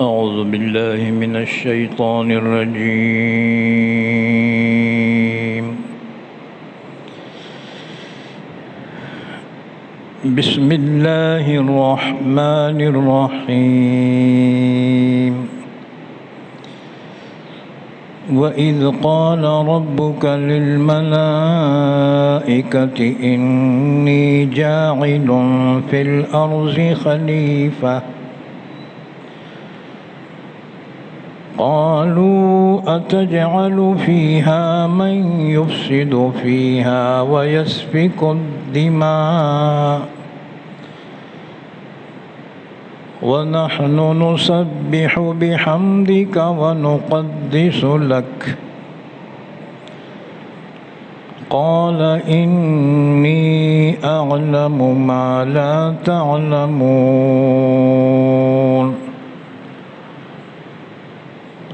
أعوذ بالله من الشيطان الرجيم. بسم الله الرحمن الرحيم. وإذ قال ربك للملائكة إني جاعل في الأرض خليفة قالوا أتجعل فيها من يفسد فيها ويسفك الدماء ونحن نسبح بحمدك ونقدس لك قال إني أعلم ما لا تعلمون.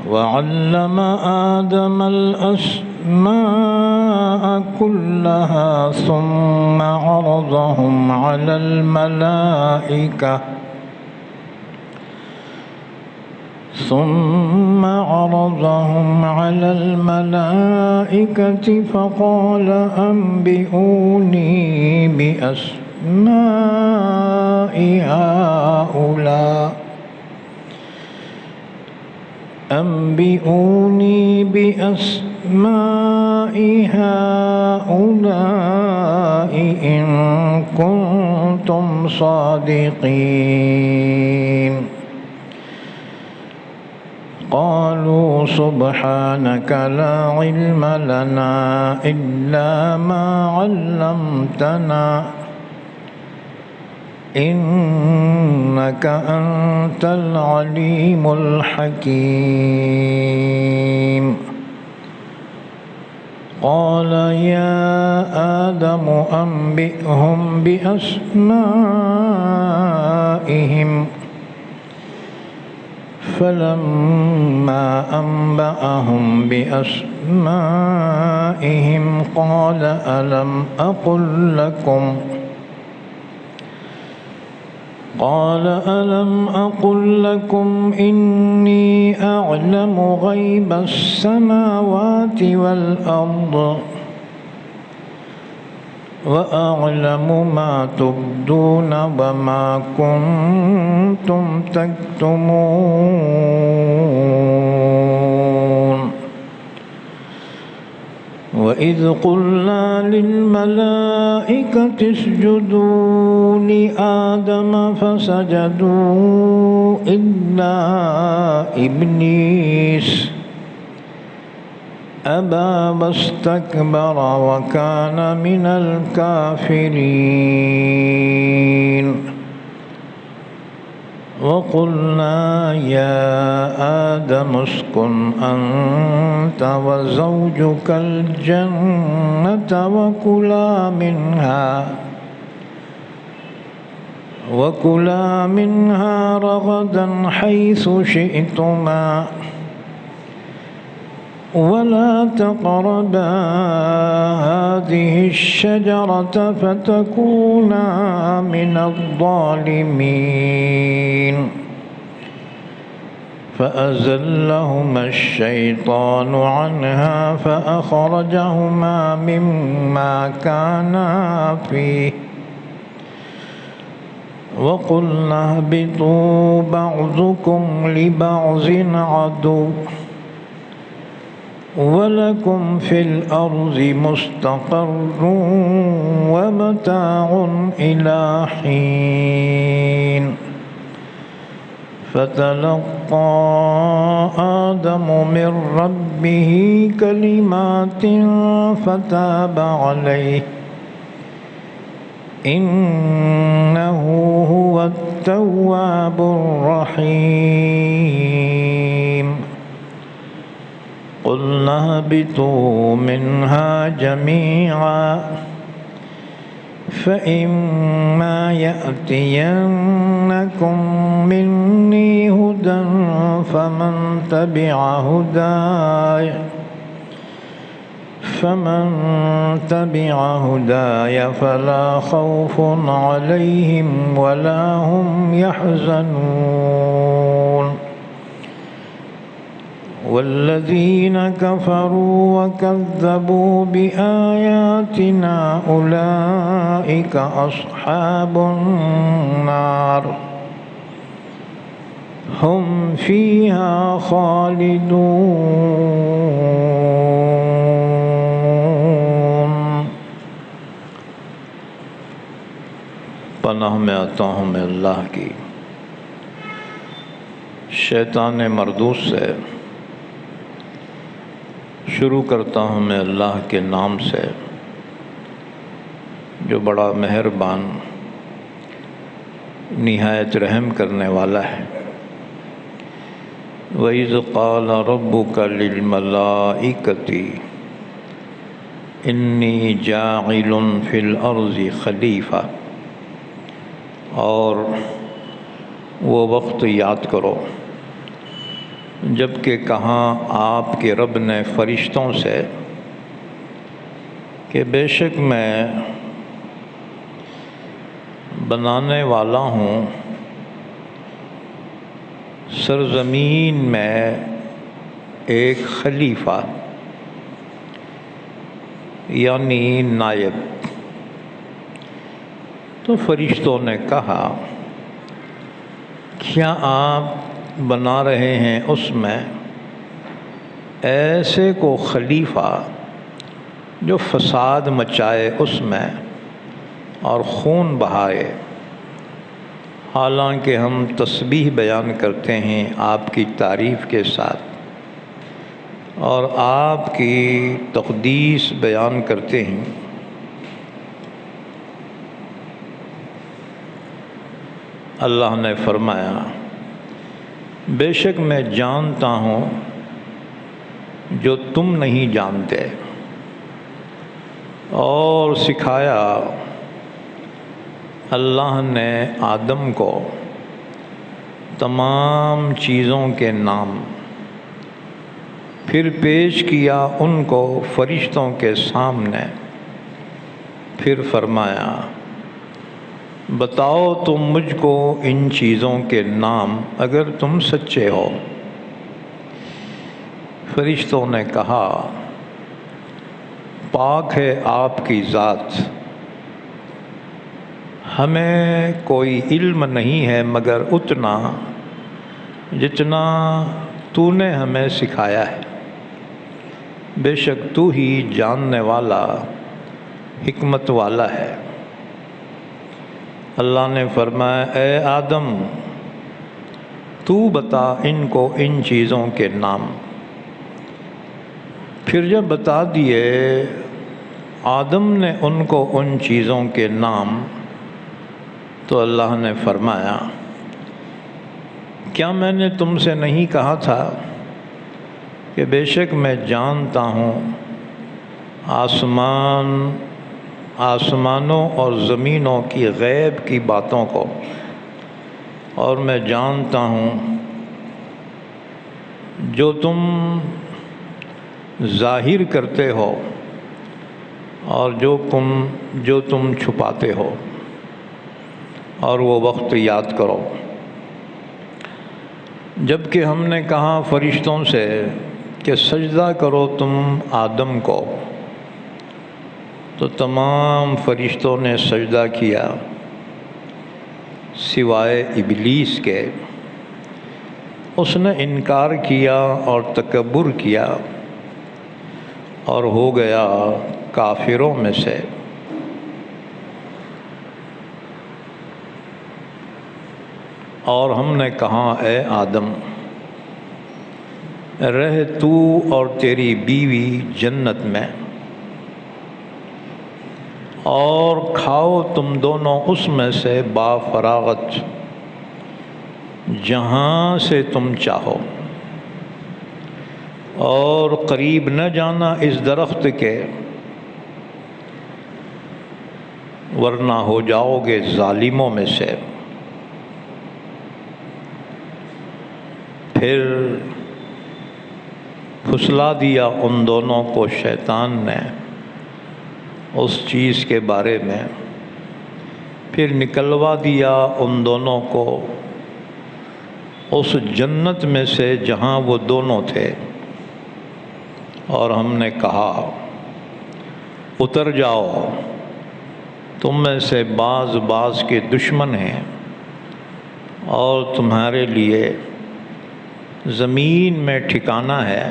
وعلم آدم الأسماء كلها ثم عرضهم على الملائكة فقال أنبئوني بأسماء هؤلاء إن كنتم صادقين. قالوا سبحانك لا علم لنا إلا ما علمتنا إنك أنت العليم الحكيم. قال يا آدم أنبئهم بأسمائهم فلما أنبأهم بأسمائهم قال ألم أقل لكم إني أعلم غيب السماوات والأرض وأعلم ما تبدون وما كنتم تكتمون. وإذ قلنا للملائكة اسجدوا لآدم فسجدوا إلا إبليس أبى واستكبر وكان من الكافرين. وقلنا يا آدم اسكن أنت وزوجك الجنة وكلا منها رغدا حيث شئتما ولا تقربا هذه الشجرة فتكونا من الظالمين. فأزلهما الشيطان عنها فأخرجهما مما كانا فيه وقلنا اهبطوا بعضكم لبعض عدو ولكم في الأرض مستقر ومتاع إلى حين. فتلقى آدم من ربه كلمات فتاب عليه إنه هو التواب الرحيم. قلنا اهبطوا منها جميعا فإما يأتينكم مني هدى فمن تبع هداي فمن تبع هداي فلا خوف عليهم ولا هم يحزنون والذين كفروا وكذبوا بآياتنا أولئك أصحاب النار هم فيها خالدون۔ پناہ میں آتا ہوں میں اللہ کی شیطان مردود سے۔ شروع کرتا ہوں میں اللہ کے نام سے جو بڑا مہربان نہایت رحم کرنے والا ہے۔ وَإِذْ قَالَ رَبُّكَ لِلْمَلَائِكَةِ إِنِّي جَاعِلٌ فِي الْأَرْضِ خَلِيفَةً، اور وہ وقت یاد کرو جب کہ کہاں آپ کے رب نے فرشتوں سے کہ بے شک میں بنانے والا ہوں سرزمین میں ایک خلیفہ یعنی نائب۔ تو فرشتوں نے کہا کیا آپ بنا رہے ہیں اس میں ایسے کو خلیفہ جو فساد مچائے اس میں اور خون بہائے، حالانکہ ہم تسبیح بیان کرتے ہیں آپ کی تعریف کے ساتھ اور آپ کی تقدیس بیان کرتے ہیں۔ اللہ نے فرمایا بے شک میں جانتا ہوں جو تم نہیں جانتے، اور سکھایا اللہ نے آدم کو تمام چیزوں کے نام، پھر پیش کیا ان کو فرشتوں کے سامنے، پھر فرمایا بتاؤ تم مجھ کو ان چیزوں کے نام اگر تم سچے ہو۔ فرشتوں نے کہا پاک ہے آپ کی ذات، ہمیں کوئی علم نہیں ہے مگر اتنا جتنا تو نے ہمیں سکھایا ہے، بے شک تو ہی جاننے والا حکمت والا ہے۔ اللہ نے فرمایا اے آدم تو بتا ان کو ان چیزوں کے نام۔ پھر جب بتا دیے آدم نے ان کو ان چیزوں کے نام، تو اللہ نے فرمایا کیا میں نے تم سے نہیں کہا تھا کہ بے شک میں جانتا ہوں آسمانوں اور زمینوں کی غیب کی باتوں کو، اور میں جانتا ہوں جو تم ظاہر کرتے ہو اور جو تم چھپاتے ہو، اور وہ وقت یاد کرو جب کہ ہم نے کہا فرشتوں سے کہ سجدہ کرو تم آدم کو، تو تمام فرشتوں نے سجدہ کیا سوائے ابلیس کے۔ اس نے انکار کیا اور تکبر کیا اور ہو گیا کافروں میں سے۔ اور ہم نے کہا اے آدم رہ تو اور تیری بیوی جنت میں، اور کھاؤ تم دونوں اس میں سے بافراغت جہاں سے تم چاہو، اور قریب نہ جانا اس درخت کے ورنہ ہو جاؤ گے ظالموں میں سے۔ پھر پھسلا دیا ان دونوں کو شیطان نے اس چیز کے بارے میں، پھر نکلوا دیا ان دونوں کو اس جنت میں سے جہاں وہ دونوں تھے، اور ہم نے کہا اتر جاؤ، تم میں سے بعض کے دشمن ہیں، اور تمہارے لیے زمین میں ٹھکانہ ہے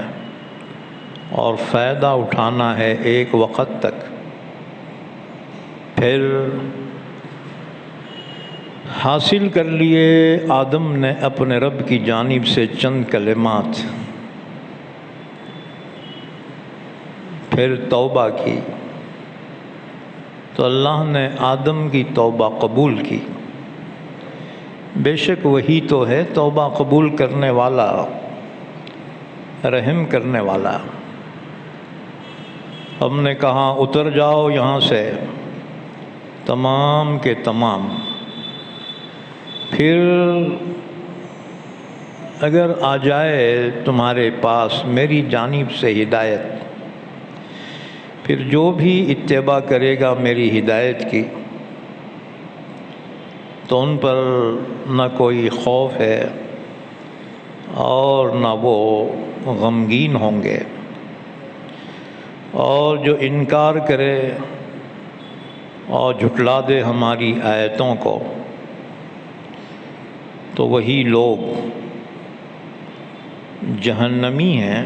اور فائدہ اٹھانا ہے ایک وقت تک۔ پھر حاصل کر لیے آدم نے اپنے رب کی جانب سے چند کلمات، پھر توبہ کی تو اللہ نے آدم کی توبہ قبول کی۔ بے شک وہی تو ہے توبہ قبول کرنے والا، رحم کرنے والا۔ ہم نے کہا اتر جاؤ یہاں سے تمام کے تمام۔ پھر اگر آ جائے تمہارے پاس میری جانب سے ہدایت، پھر جو بھی اتباع کرے گا میری ہدایت کی تو ان پر نہ کوئی خوف ہے اور نہ وہ غمگین ہوں گے، اور جو انکار کرے اور جھٹلا دے ہماری آیتوں کو تو وہی لوگ جہنمی ہیں،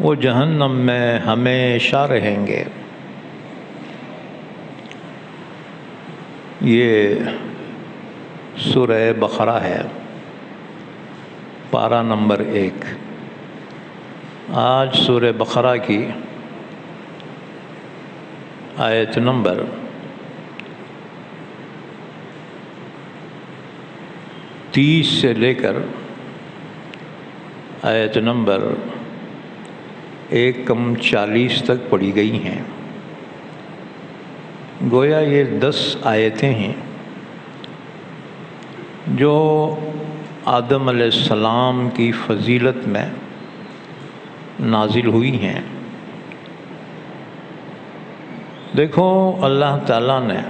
وہ جہنم میں ہمیشہ رہیں گے۔ یہ سورہ بقرہ ہے، پارہ نمبر 1۔ آج سورہ بقرہ کی آیت نمبر 30 سے لے کر آیت نمبر 1:40 تک پڑھی گئی ہیں۔ گویا یہ 10 آیتیں ہیں جو آدم علیہ السلام کی فضیلت میں نازل ہوئی ہیں۔ دیکھو اللہ تعالیٰ نے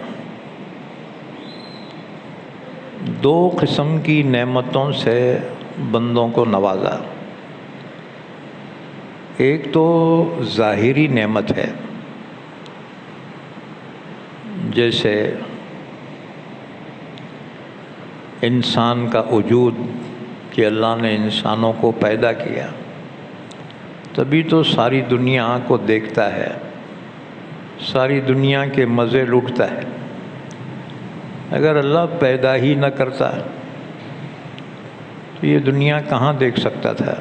2 قسم کی نعمتوں سے بندوں کو نوازا۔ ایک تو ظاہری نعمت ہے، جیسے انسان کا وجود کہ اللہ نے انسانوں کو پیدا کیا، تبھی تو ساری دنیا کو دیکھتا ہے، ساری دنیا کے مزے لوٹتا ہے۔ اگر اللہ پیدا ہی نہ کرتا تو یہ دنیا کہاں دیکھ سکتا تھا؟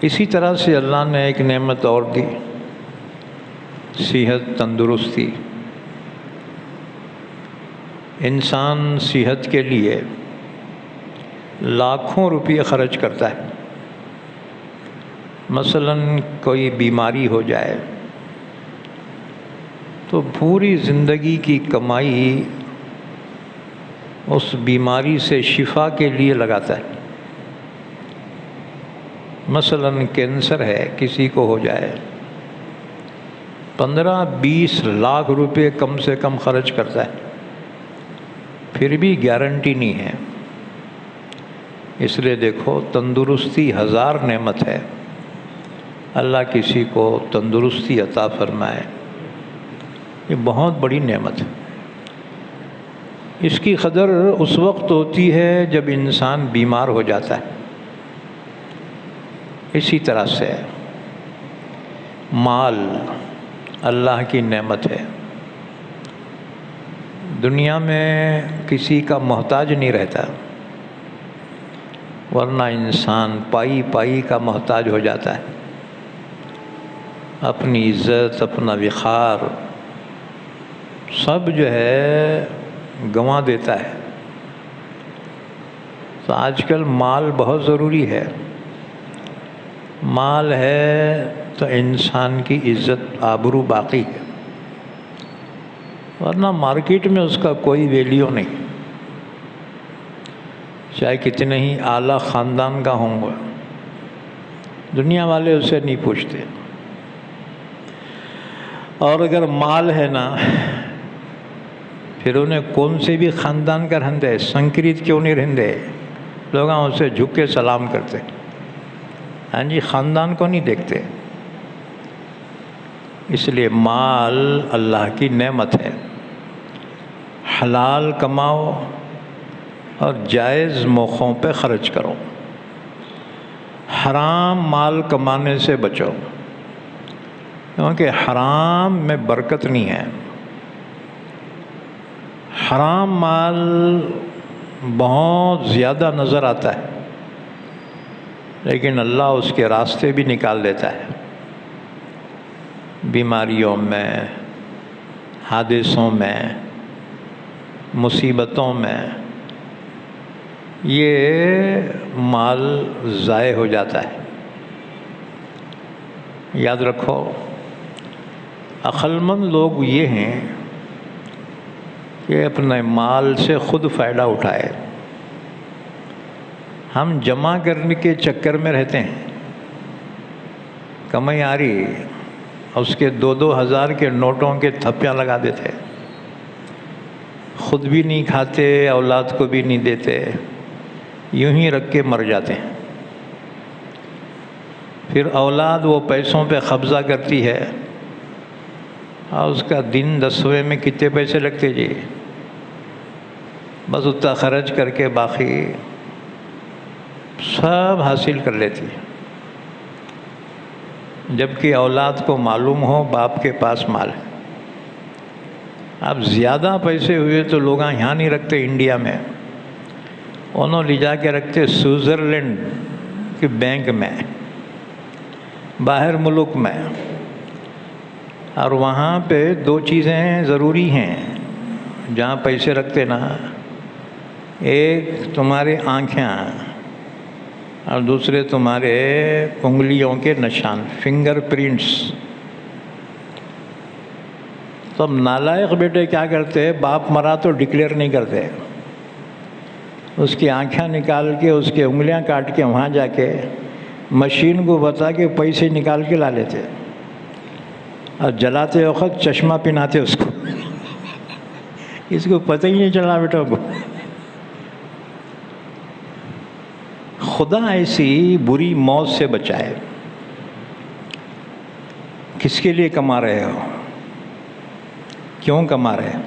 اسی طرح سے اللہ نے ایک نعمت اور دی، صحت، تندرستی۔ انسان صحت کے لیے لاکھوں روپے خرچ کرتا ہے۔ مثلاً کوئی بیماری ہو جائے تو پوری زندگی کی کمائی اس بیماری سے شفا کے لیے لگاتا ہے۔ مثلاً کینسر ہے، کسی کو ہو جائے 15-20 لاکھ روپے کم سے کم خرچ کرتا ہے، پھر بھی گارنٹی نہیں ہے۔ اس لیے دیکھو تندرستی 1000 نعمت ہے، اللہ کسی کو تندرستی عطا فرمائے، یہ بہت بڑی نعمت ہے۔ اس کی قدر اس وقت ہوتی ہے جب انسان بیمار ہو جاتا ہے۔ اسی طرح سے مال اللہ کی نعمت ہے، دنیا میں کسی کا محتاج نہیں رہتا، ورنہ انسان پائی کا محتاج ہو جاتا ہے، اپنی عزت، اپنا وقار سب جو ہے گنوا دیتا ہے۔ تو آج کل مال بہت ضروری ہے، مال ہے تو انسان کی عزت آبرو باقی ہے، ورنہ مارکیٹ میں اس کا کوئی ویلیو نہیں۔ چاہے کتنے ہی اعلیٰ خاندان کا ہوں گا، دنیا والے اسے نہیں پوچھتے۔ اور اگر مال ہے نا، پھر انہیں کون سے بھی خاندان کا رہندے، سنکریت کیوں نہیں رہندے، لوگ اسے جھک کے سلام کرتے۔ ہاں جی، خاندان کو نہیں دیکھتے۔ اس لیے مال اللہ کی نعمت ہے، حلال کماؤ اور جائز موقعوں پہ خرچ کرو، حرام مال کمانے سے بچو، کیونکہ حرام میں برکت نہیں ہے۔ حرام مال بہت زیادہ نظر آتا ہے، لیکن اللہ اس کے راستے بھی نکال دیتا ہے، بیماریوں میں، حادثوں میں، مصیبتوں میں یہ مال ضائع ہو جاتا ہے۔ یاد رکھو، عقل مند لوگ یہ ہیں کہ اپنے مال سے خود فائدہ اٹھائے۔ ہم جمع کرنے کے چکر میں رہتے ہیں، کمائی آ رہی، اس کے 2,000 کے نوٹوں کے تھپیاں لگا دیتے، خود بھی نہیں کھاتے، اولاد کو بھی نہیں دیتے، یوں ہی رکھ کے مر جاتے ہیں۔ پھر اولاد وہ پیسوں پہ قبضہ کرتی ہے، اور اس کا دن 10ویں میں کتنے پیسے لگتے جی، بس اتنا خرچ کر کے باقی سب حاصل کر لیتی ہے، جبکہ اولاد کو معلوم ہو باپ کے پاس مال ہے۔ اب زیادہ پیسے ہوئے تو لوگ یہاں نہیں رکھتے انڈیا میں، انہوں لے جا کے رکھتے سوئٹزرلینڈ کے بینک میں، باہر ملک میں۔ اور وہاں پہ 2 چیزیں ضروری ہیں جہاں پیسے رکھتے نا، ایک تمہارے آنکھیں اور دوسرے تمہارے انگلیوں کے نشان، فنگر پرنٹس۔ تو نالائق بیٹے کیا کرتے، باپ مرا تو ڈکلیئر نہیں کرتے، اس کی آنکھیں نکال کے، اس کے انگلیاں کاٹ کے وہاں جا کے مشین کو بتا کے پیسے نکال کے لا لیتے، اور جلاتے وقت چشمہ پہناتے اس کو، اس کو پتہ ہی نہیں چلا بیٹوں کو۔ خدا ایسی بری موت سے بچائے۔ کس کے لیے کما رہے ہو، کیوں کما رہے ہو؟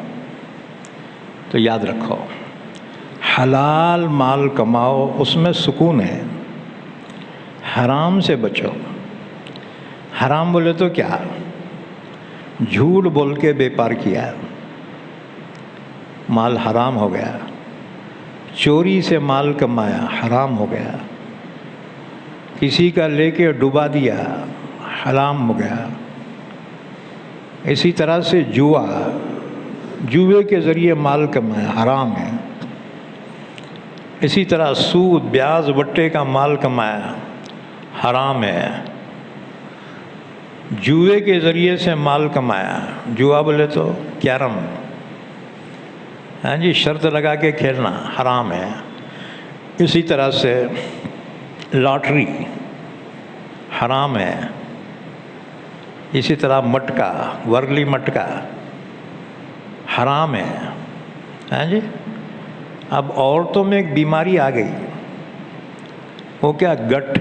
تو یاد رکھو، حلال مال کماؤ، اس میں سکون ہے، حرام سے بچو۔ حرام بولے تو کیا، جھوٹ بول کے بیپار کیا، مال حرام ہو گیا، چوری سے مال کمایا، حرام ہو گیا، کسی کا لے کے ڈبا دیا، حرام ہو گیا۔ اسی طرح سے جوے کے ذریعے مال کمایا، حرام ہے۔ اسی طرح سود، بیاج بٹے کا مال کمایا، حرام ہے۔ جوئے کے ذریعے سے مال کمایا، جوا بولے تو کیرم، ہاں جی، شرط لگا کے کھیلنا، حرام ہے۔ اسی طرح سے لاٹری حرام ہے۔ اسی طرح مٹکا، ورلی مٹکا حرام ہے، ہاں جی۔ اب عورتوں میں ایک بیماری آ گئی، وہ کیا، گٹ۔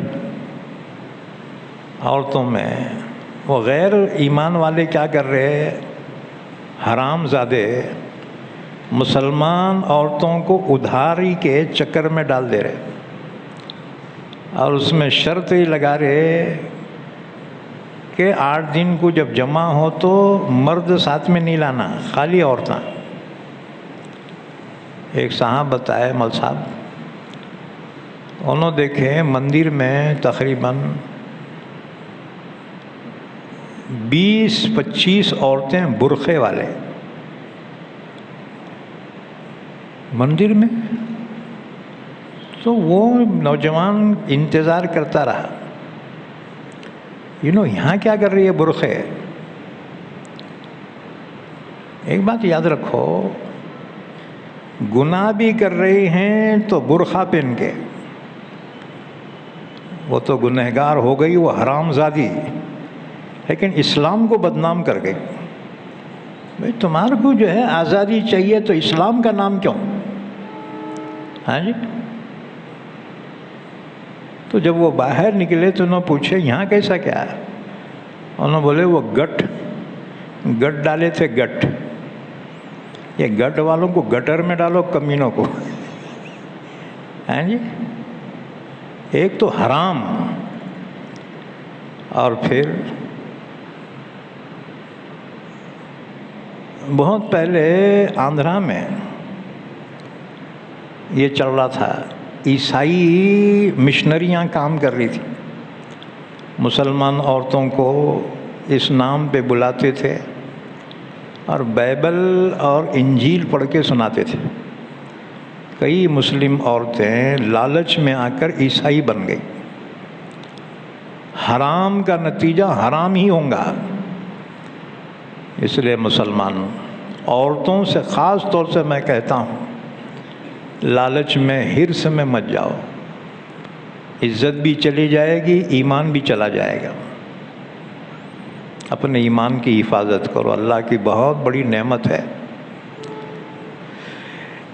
عورتوں میں وہ غیر ایمان والے کیا کر رہے، حرام زادے مسلمان عورتوں کو ادھاری کے چکر میں ڈال دے رہے، اور اس میں شرط ہی لگا رہے کہ 8 دن کو جب جمع ہو تو مرد ساتھ میں نہیں لانا، خالی عورتیں۔ ایک صاحب بتائے، مل صاحب، انہوں دیکھے مندر میں تقریباً 20-25 عورتیں برقعے والے مندر میں۔ تو وہ نوجوان انتظار کرتا رہا، یہاں کیا کر رہی ہے برقعے؟ ایک بات یاد رکھو، گناہ بھی کر رہے ہیں تو برقع پہن کے، وہ تو گنہگار ہو گئی، وہ حرام زادی، لیکن اسلام کو بدنام کر گئی۔ بھائی تمہارے کو جو ہے آزادی چاہیے تو اسلام کا نام کیوں؟ ہاں جی۔ تو جب وہ باہر نکلے تو انہوں نے پوچھے یہاں کیسا کیا ہے؟ انہوں نے بولے وہ گٹ ڈالے تھے، گٹ، یہ گٹ والوں کو گٹر میں ڈالو، کمینوں کو۔ ہاں جی، ایک تو حرام، اور پھر بہت پہلے آندھرا میں یہ چل رہا تھا، عیسائی مشنریاں کام کر رہی تھی، مسلمان عورتوں کو اس نام پہ بلاتے تھے اور بائبل اور انجیل پڑھ کے سناتے تھے۔ کئی مسلم عورتیں لالچ میں آ کر عیسائی بن گئی۔ حرام کا نتیجہ حرام ہی ہوگا، اس لیے مسلمان عورتوں سے خاص طور سے میں کہتا ہوں، لالچ میں، حرص میں مت جاؤ، عزت بھی چلی جائے گی، ایمان بھی چلا جائے گا۔ اپنے ایمان کی حفاظت کرو، اللہ کی بہت بڑی نعمت ہے۔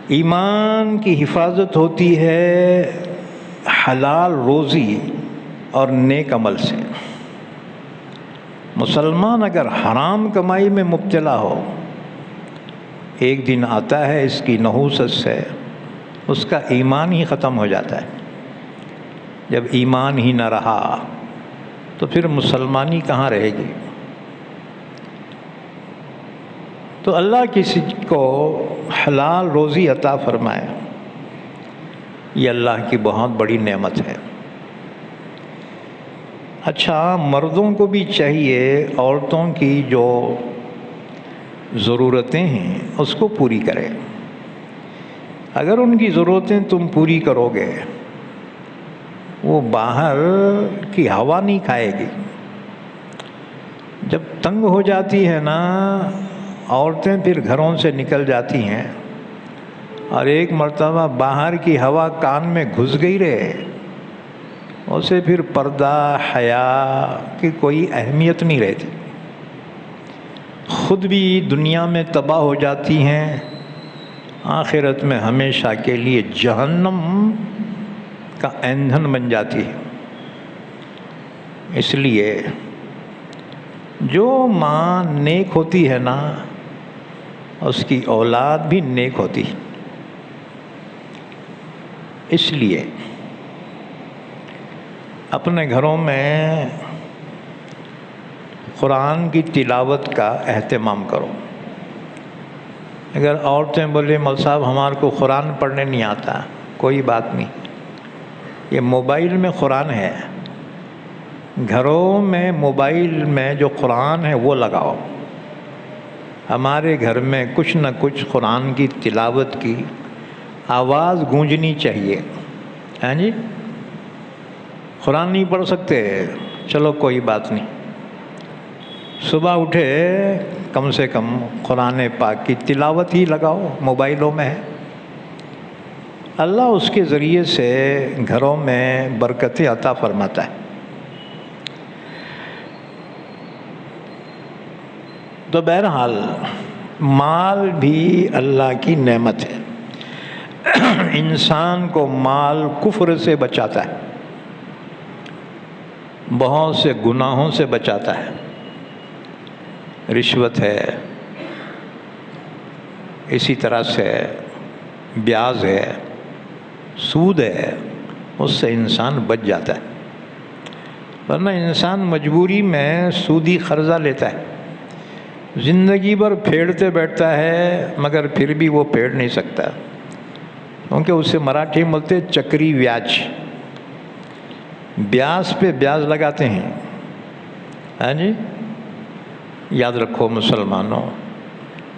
ایمان کی حفاظت ہوتی ہے حلال روزی اور نیک عمل سے۔ مسلمان اگر حرام کمائی میں مبتلا ہو، ایک دن آتا ہے اس کی نحوست سے اس کا ایمان ہی ختم ہو جاتا ہے۔ جب ایمان ہی نہ رہا تو پھر مسلمانی کہاں رہے گی؟ تو اللہ کسی کو حلال روزی عطا فرمائے، یہ اللہ کی بہت بڑی نعمت ہے۔ اچھا، مردوں کو بھی چاہیے عورتوں کی جو ضرورتیں ہیں اس کو پوری کرے۔ اگر ان کی ضرورتیں تم پوری کرو گے، وہ باہر کی ہوا نہیں کھائے گی۔ جب تنگ ہو جاتی ہے نا عورتیں، پھر گھروں سے نکل جاتی ہیں، اور ایک مرتبہ باہر کی ہوا کان میں گھس گئی رہے، اسے پھر پردہ حیا کی کوئی اہمیت نہیں رہتی، خود بھی دنیا میں تباہ ہو جاتی ہیں، آخرت میں ہمیشہ کے لیے جہنم کا ایندھن بن جاتی ہے۔ اس لیے جو ماں نیک ہوتی ہے نا اس کی اولاد بھی نیک ہوتی ہے۔ اس لیے اپنے گھروں میں قرآن کی تلاوت کا اہتمام کرو۔ اگر عورتیں بولے مول صاحب ہمارے کو قرآن پڑھنے نہیں آتا، کوئی بات نہیں، یہ موبائل میں قرآن ہے، گھروں میں موبائل میں جو قرآن ہے وہ لگاؤ۔ ہمارے گھر میں کچھ نہ کچھ قرآن کی تلاوت کی آواز گونجنی چاہیے۔ ہاں جی، قرآن نہیں پڑھ سکتے، چلو کوئی بات نہیں، صبح اٹھے کم سے کم قرآن پاک کی تلاوت ہی لگاؤ، موبائلوں میں ہے۔ اللہ اس کے ذریعے سے گھروں میں برکتیں عطا فرماتا ہے۔ تو بہرحال مال بھی اللہ کی نعمت ہے، انسان کو مال کفر سے بچاتا ہے، بہت سے گناہوں سے بچاتا ہے۔ رشوت ہے، اسی طرح سے بیاج ہے، سود ہے، اس سے انسان بچ جاتا ہے۔ ورنہ انسان مجبوری میں سودی قرضہ لیتا ہے، زندگی بھر پھیڑتے بیٹھتا ہے مگر پھر بھی وہ پھیڑ نہیں سکتا، کیونکہ اسے مراٹھی میں بولتے چکری بیاج، بیاج پہ بیاج لگاتے ہیں۔ ہاں جی، یاد رکھو مسلمانوں،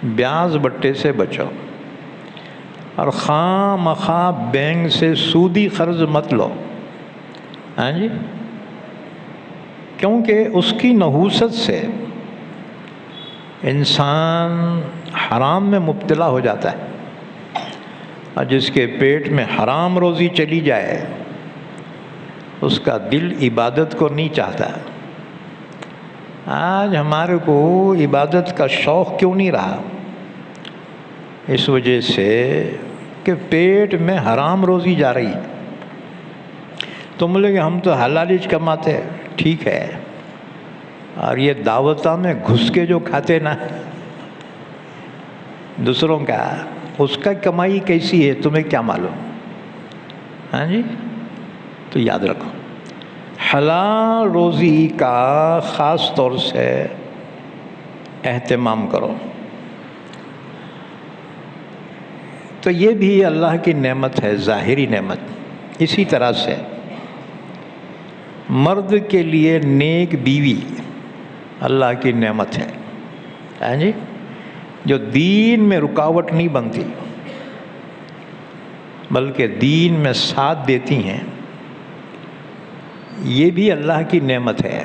بیاج بٹے سے بچو، اور خواہ مخواہ بینک سے سودی قرض مت لو۔ ہاں جی، کیونکہ اس کی نحوست سے انسان حرام میں مبتلا ہو جاتا ہے۔ اور جس کے پیٹ میں حرام روزی چلی جائے اس کا دل عبادت کو نہیں چاہتا۔ آج ہمارے کو عبادت کا شوق کیوں نہیں رہا؟ اس وجہ سے کہ پیٹ میں حرام روزی جا رہی۔ تو بولے کہ ہم تو حلالیچ کماتے ہیں، ٹھیک ہے، اور یہ دعوتہ میں گھس کے جو کھاتے نا دوسروں کا، اس کا کمائی کیسی ہے تمہیں کیا معلوم؟ ہاں جی، تو یاد رکھو حلال روزی کا خاص طور سے اہتمام کرو۔ تو یہ بھی اللہ کی نعمت ہے، ظاہری نعمت۔ اسی طرح سے مرد کے لیے نیک بیوی اللہ کی نعمت ہے، ہاں جی، جو دین میں رکاوٹ نہیں بنتی بلکہ دین میں ساتھ دیتی ہیں، یہ بھی اللہ کی نعمت ہے۔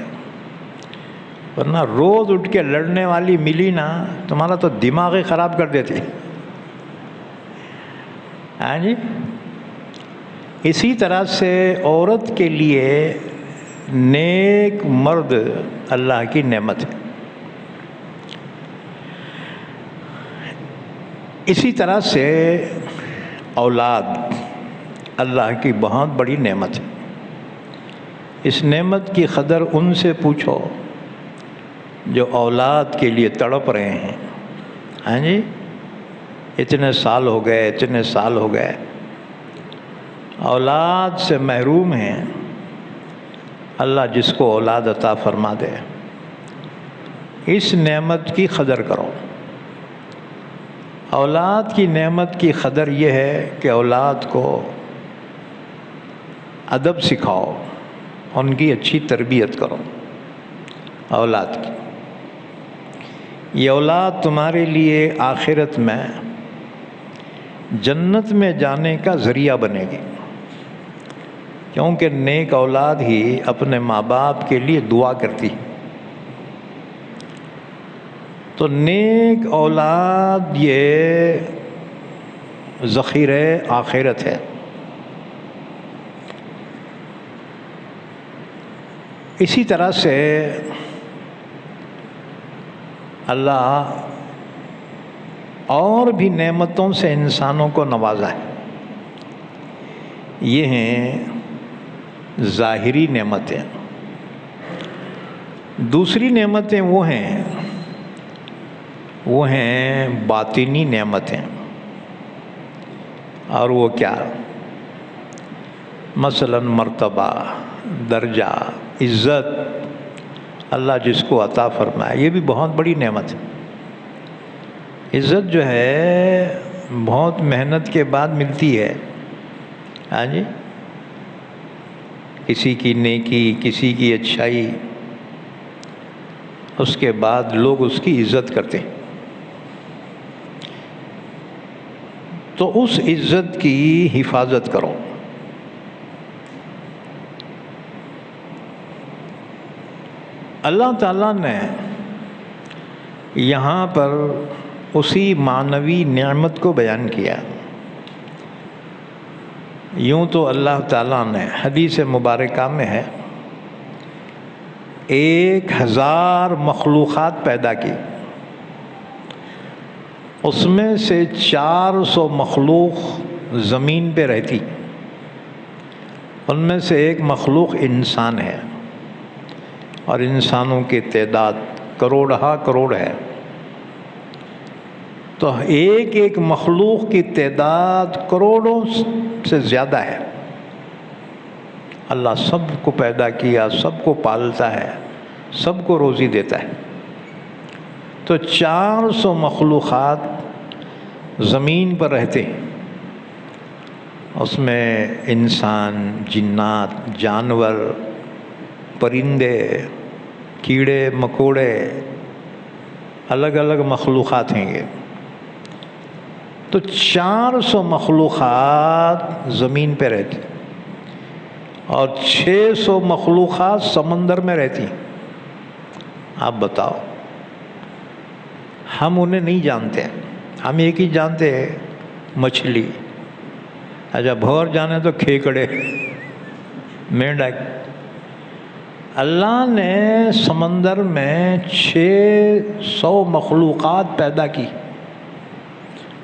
ورنہ روز اٹھ کے لڑنے والی ملی نا، تمہارا تو دماغ ہی خراب کر دیتی۔ ہاں جی، اسی طرح سے عورت کے لیے نیک مرد اللہ کی نعمت ہے۔ اسی طرح سے اولاد اللہ کی بہت بڑی نعمت ہے۔ اس نعمت کی قدر ان سے پوچھو جو اولاد کے لیے تڑپ رہے ہیں۔ ہاں جی، اتنے سال ہو گئے، اتنے سال ہو گئے، اولاد سے محروم ہیں۔ اللہ جس کو اولاد عطا فرما دے، اس نعمت کی قدر کرو۔ اولاد کی نعمت کی قدر یہ ہے کہ اولاد کو ادب سکھاؤ، ان کی اچھی تربیت کرو۔ اولاد کی یہ اولاد تمہارے لیے آخرت میں جنت میں جانے کا ذریعہ بنے گی، کیونکہ نیک اولاد ہی اپنے ماں باپ کے لیے دعا کرتی۔ تو نیک اولاد یہ ذخیرہ آخرت ہے۔ اسی طرح سے اللہ اور بھی نعمتوں سے انسانوں کو نوازا ہے۔ یہ ہیں ظاہری نعمتیں۔ دوسری نعمتیں وہ ہیں باطنی نعمتیں۔ اور وہ کیا؟ مثلا مرتبہ، درجہ، عزت اللہ جس کو عطا فرمائے، یہ بھی بہت بڑی نعمت ہے۔ عزت جو ہے بہت محنت کے بعد ملتی ہے۔ ہاں جی، کسی کی نیکی، کسی کی اچھائی، اس کے بعد لوگ اس کی عزت کرتے ہیں۔ تو اس عزت کی حفاظت کرو۔ اللہ تعالیٰ نے یہاں پر اسی معنوی نعمت کو بیان کیا۔ یوں تو اللہ تعالیٰ نے حدیث مبارکہ میں ہے 1000 مخلوقات پیدا کی، اس میں سے 400 مخلوق زمین پہ رہتی، ان میں سے ایک مخلوق انسان ہے، اور انسانوں کی تعداد کروڑہ کروڑ ہے۔ تو ایک ایک مخلوق کی تعداد کروڑوں سے زیادہ ہے۔ اللہ سب کو پیدا کیا، سب کو پالتا ہے، سب کو روزی دیتا ہے۔ تو 400 مخلوقات زمین پر رہتے ہیں، اس میں انسان، جنات، جانور، پرندے، کیڑے مکوڑے، الگ الگ مخلوقات ہیں یہ۔ تو 400 مخلوقات زمین پہ رہتی اور 600 مخلوقات سمندر میں رہتی۔ آپ بتاؤ، ہم انہیں نہیں جانتے، ہم ایک ہی جانتے ہیں، مچھلی، اچھا بھور جانے تو کھیکڑے مینڈک۔ اللہ نے سمندر میں 600 مخلوقات پیدا کی۔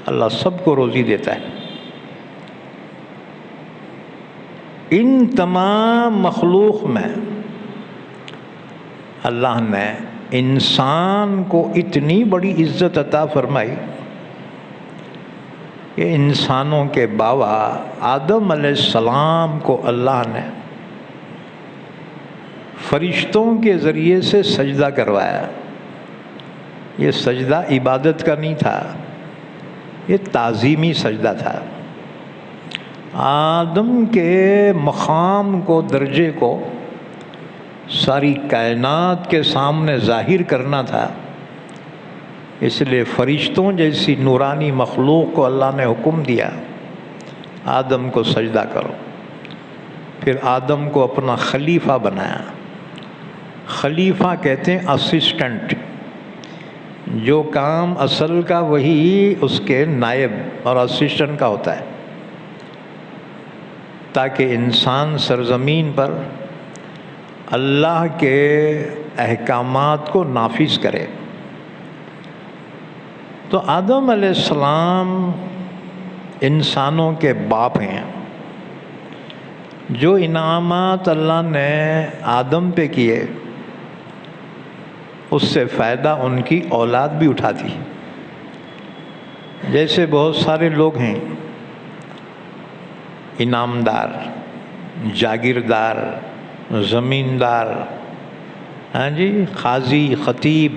اللہ سب کو روزی دیتا ہے۔ ان تمام مخلوق میں اللہ نے انسان کو اتنی بڑی عزت عطا فرمائی کہ انسانوں کے بابا آدم علیہ السلام کو اللہ نے فرشتوں کے ذریعے سے سجدہ کروایا۔ یہ سجدہ عبادت کا نہیں تھا، یہ تعظیمی سجدہ تھا۔ آدم کے مقام کو، درجے کو ساری کائنات کے سامنے ظاہر کرنا تھا، اس لیے فرشتوں جیسی نورانی مخلوق کو اللہ نے حکم دیا آدم کو سجدہ کرو۔ پھر آدم کو اپنا خلیفہ بنایا۔ خلیفہ کہتے ہیں اسسٹنٹ، جو کام اصل کا وہی اس کے نائب اور اسسٹنٹ کا ہوتا ہے، تاکہ انسان سرزمین پر اللہ کے احکامات کو نافذ کرے۔ تو آدم علیہ السلام انسانوں کے باپ ہیں۔ جو انعامات اللہ نے آدم پہ کیے اس سے فائدہ ان کی اولاد بھی اٹھاتی۔ جیسے بہت سارے لوگ ہیں انعامدار، جاگیردار، زمیندار، ہاں جی، قاضی، خطیب،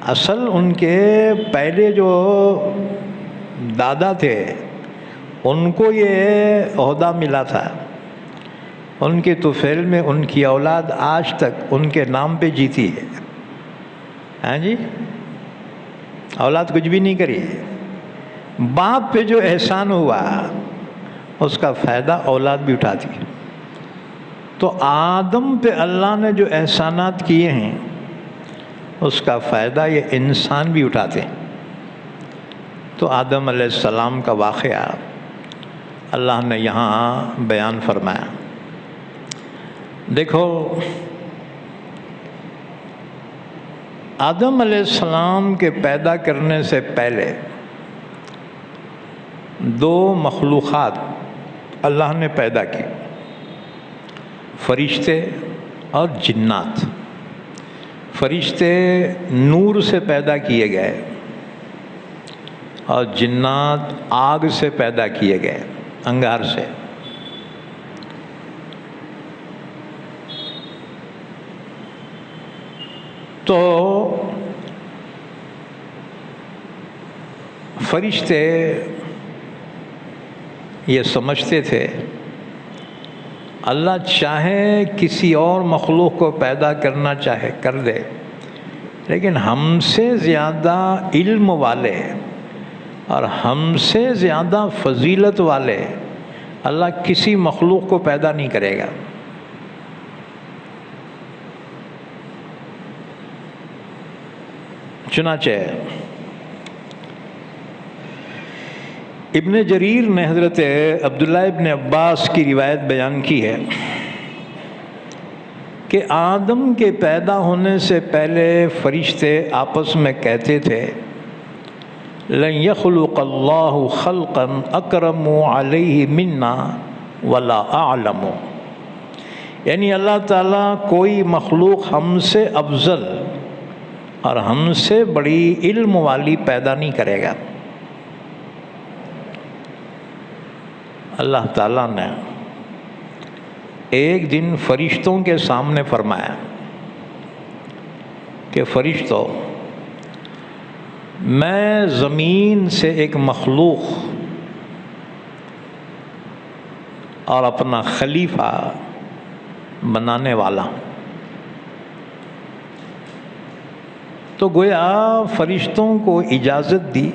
اصل ان کے پہلے جو دادا تھے ان کو یہ عہدہ ملا تھا، ان کے طفیل میں ان کی اولاد آج تک ان کے نام پہ جیتی ہے۔ ہاں جی، اولاد کچھ بھی نہیں کری، باپ پہ جو احسان ہوا اس کا فائدہ اولاد بھی اٹھاتی۔ تو آدم پہ اللہ نے جو احسانات کیے ہیں اس کا فائدہ یہ انسان بھی اٹھاتے ہیں۔ تو آدم علیہ السلام کا واقعہ اللہ نے یہاں بیان فرمایا۔ دیکھو، آدم علیہ السلام کے پیدا کرنے سے پہلے 2 مخلوقات اللہ نے پیدا کی، فرشتے اور جنات۔ فرشتے نور سے پیدا کیے گئے اور جنات آگ سے پیدا کیے گئے، انگار سے۔ تو فرشتے یہ سمجھتے تھے اللہ چاہے کسی اور مخلوق کو پیدا کرنا چاہے کر دے، لیکن ہم سے زیادہ علم والے اور ہم سے زیادہ فضیلت والے اللہ کسی مخلوق کو پیدا نہیں کرے گا۔ چنانچہ ابن جریر نے حضرت عبداللہ ابن عباس کی روایت بیان کی ہے کہ آدم کے پیدا ہونے سے پہلے فرشتے آپس میں کہتے تھے لن يخلق اللہ خلقا اکرم علیہ منا ولا اعلم، یعنی اللہ تعالیٰ کوئی مخلوق ہم سے افضل اور ہم سے بڑی علم والی پیدا نہیں کرے گا۔ اللہ تعالیٰ نے ایک دن فرشتوں کے سامنے فرمایا کہ فرشتوں، میں زمین سے ایک مخلوق اور اپنا خلیفہ بنانے والا ہوں۔ تو گویا فرشتوں کو اجازت دی،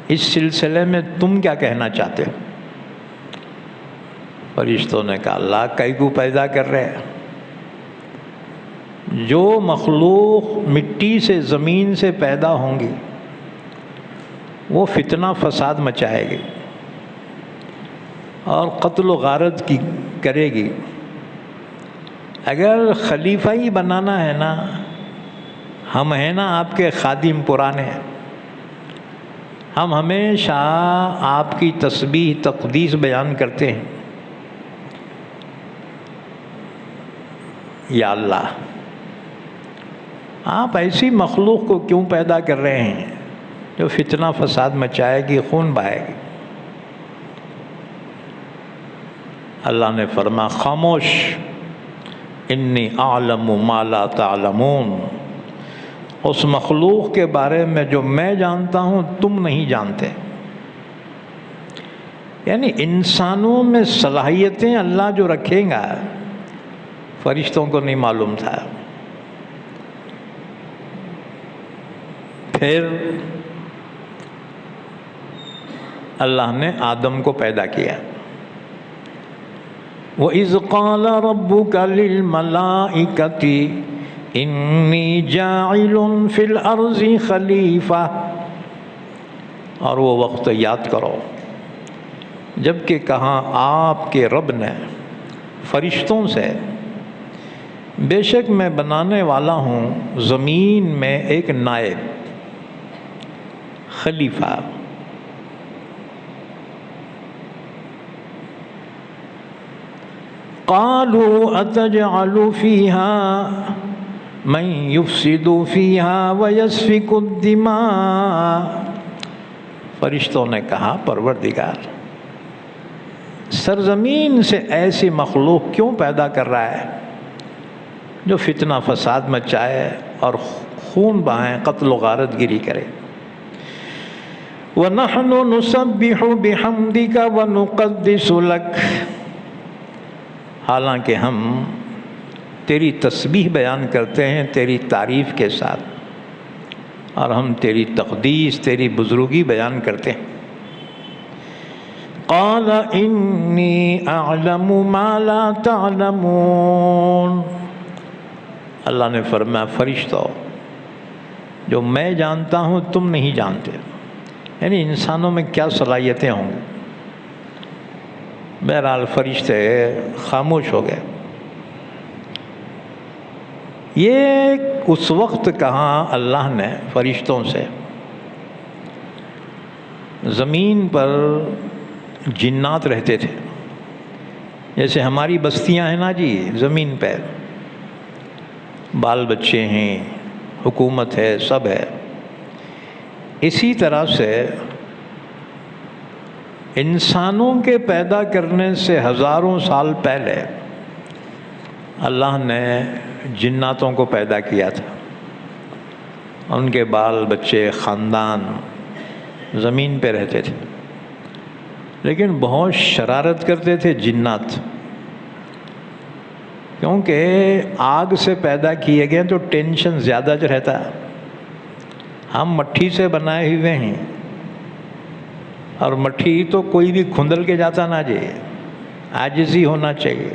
اس سلسلے میں تم کیا کہنا چاہتے ہو؟ فرشتوں نے کہا اللہ کئی کو پیدا کر رہے ہیں، جو مخلوق مٹی سے زمین سے پیدا ہوں گی وہ فتنہ فساد مچائے گی اور قتل و غارت کی کرے گی۔ اگر خلیفہ ہی بنانا ہے نا، ہم ہیں نا آپ کے خادم پرانے، ہم ہمیشہ آپ کی تسبیح تقدیس بیان کرتے ہیں، یا اللہ آپ ایسی مخلوق کو کیوں پیدا کر رہے ہیں جو فتنہ فساد مچائے گی، خون بہائے گی۔ اللہ نے فرمایا خاموش، انی اعلم ما لا تعلمون، اس مخلوق کے بارے میں جو میں جانتا ہوں تم نہیں جانتے۔ یعنی انسانوں میں صلاحیتیں اللہ جو رکھے گا فرشتوں کو نہیں معلوم تھا۔ پھر اللہ نے آدم کو پیدا کیا۔ وَإِذْ قَالَ رَبُّكَ لِلْمَلَائِكَةِ إِنِّي جَاعِلٌ فِي الْأَرْضِ خَلِيفَةً، اور وہ وقت یاد کرو جب کہ کہا آپ کے رب نے فرشتوں سے، بے شک میں بنانے والا ہوں زمین میں ایک نائب، خلیفہ۔ قالوا اتجعل فيها من يفسد فيها ويسفك الدماء، فرشتوں نے کہا پروردگار سرزمین سے ایسی مخلوق کیوں پیدا کر رہا ہے جو فتنہ فساد مچائے اور خون بہائے، قتل و غارت گیری کرے۔ وَنَحْنُ نُسَبِّحُ بِحَمْدِكَ وَنُقَدِّسُ لَكَ، حالانکہ ہم تیری تسبیح بیان کرتے ہیں تیری تعریف کے ساتھ، اور ہم تیری تقدیس، تیری بزرگی بیان کرتے ہیں۔ قَالَ إِنِّي أَعْلَمُ مَا لَا تَعْلَمُونَ، اللہ نے فرمایا فرشتوں جو میں جانتا ہوں تم نہیں جانتے۔ یعنی انسانوں میں کیا صلاحیتیں ہوں گی۔ بہرحال فرشتے خاموش ہو گئے۔ یہ اس وقت کہا اللہ نے فرشتوں سے، زمین پر جنات رہتے تھے، جیسے ہماری بستیاں ہیں نا جی زمین پہ، بال بچے ہیں، حکومت ہے، سب ہے، اسی طرح سے انسانوں کے پیدا کرنے سے ہزاروں سال پہلے اللہ نے جناتوں کو پیدا کیا تھا، ان کے بال بچے خاندان زمین پہ رہتے تھے، لیکن بہت شرارت کرتے تھے جنات، کیونکہ آگ سے پیدا کیے گئے تو ٹینشن زیادہ جو رہتا ہے۔ ہم مٹی سے بنائے ہوئے ہیں، اور مٹی تو کوئی بھی کھندل کے جاتا نہ جائے، عاجزی ہونا چاہیے۔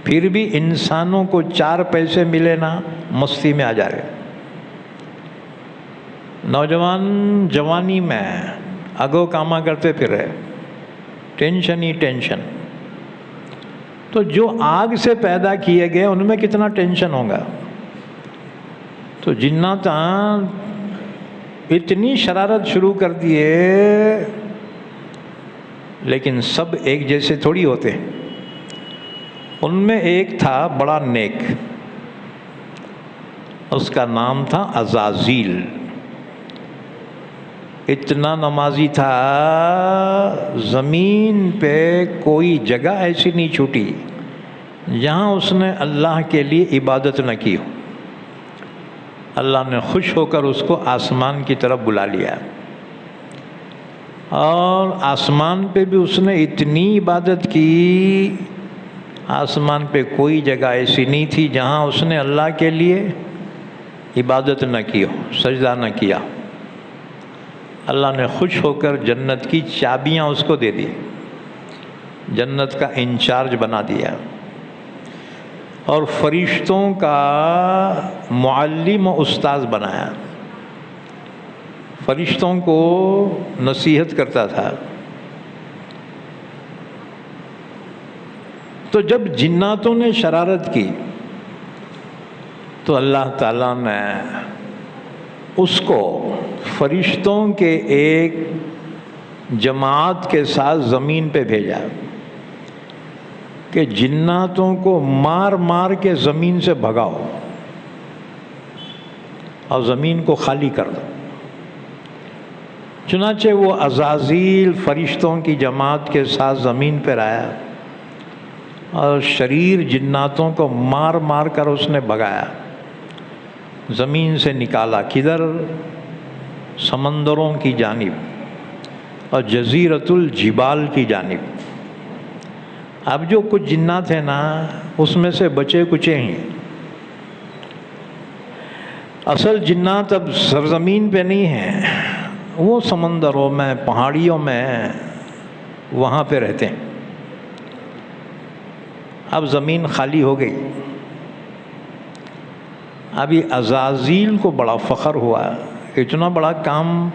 پھر بھی انسانوں کو 4 پیسے ملے نا مستی میں آ جا رہے۔ نوجوان جوانی میں اگو کاما کرتے پھر رہے، ٹینشن ہی ٹینشن۔ تو جو آگ سے پیدا کیے گئے ان میں کتنا ٹینشن ہوگا۔ تو جنات اتنی شرارت شروع کر دیے، لیکن سب ایک جیسے تھوڑی ہوتے ہیں۔ ان میں ایک تھا بڑا نیک، اس کا نام تھا عزازیل، اتنا نمازی تھا، زمین پہ کوئی جگہ ایسی نہیں چھوٹی جہاں اس نے اللہ کے لیے عبادت نہ کی ہو۔ اللہ نے خوش ہو کر اس کو آسمان کی طرف بلا لیا، اور آسمان پہ بھی اس نے اتنی عبادت کی، آسمان پہ کوئی جگہ ایسی نہیں تھی جہاں اس نے اللہ کے لیے عبادت نہ کی ہو، سجدہ نہ کیا۔ اللہ نے خوش ہو کر جنت کی چابیاں اس کو دے دی، جنت کا انچارج بنا دیا، اور فرشتوں کا معلم و استاذ بنایا۔ فرشتوں کو نصیحت کرتا تھا. تو جب جناتوں نے شرارت کی تو اللہ تعالیٰ نے اس کو فرشتوں کے ایک جماعت کے ساتھ زمین پہ بھیجا کہ جناتوں کو مار مار کے زمین سے بھگاؤ اور زمین کو خالی کر دو. چنانچہ وہ عزازیل فرشتوں کی جماعت کے ساتھ زمین پر آیا اور شریر جناتوں کو مار مار کر اس نے بھگایا. زمین سے نکالا کدھر؟ سمندروں کی جانب اور جزیرۃ الجبال کی جانب. اب جو کچھ جنات ہیں نا اس میں سے بچے کچے ہیں. اصل جنات اب سرزمین پہ نہیں ہیں، وہ سمندروں میں پہاڑیوں میں وہاں پہ رہتے ہیں. اب زمین خالی ہو گئی. ابھی عزازیل کو بڑا فخر ہوا، اتنا بڑا کام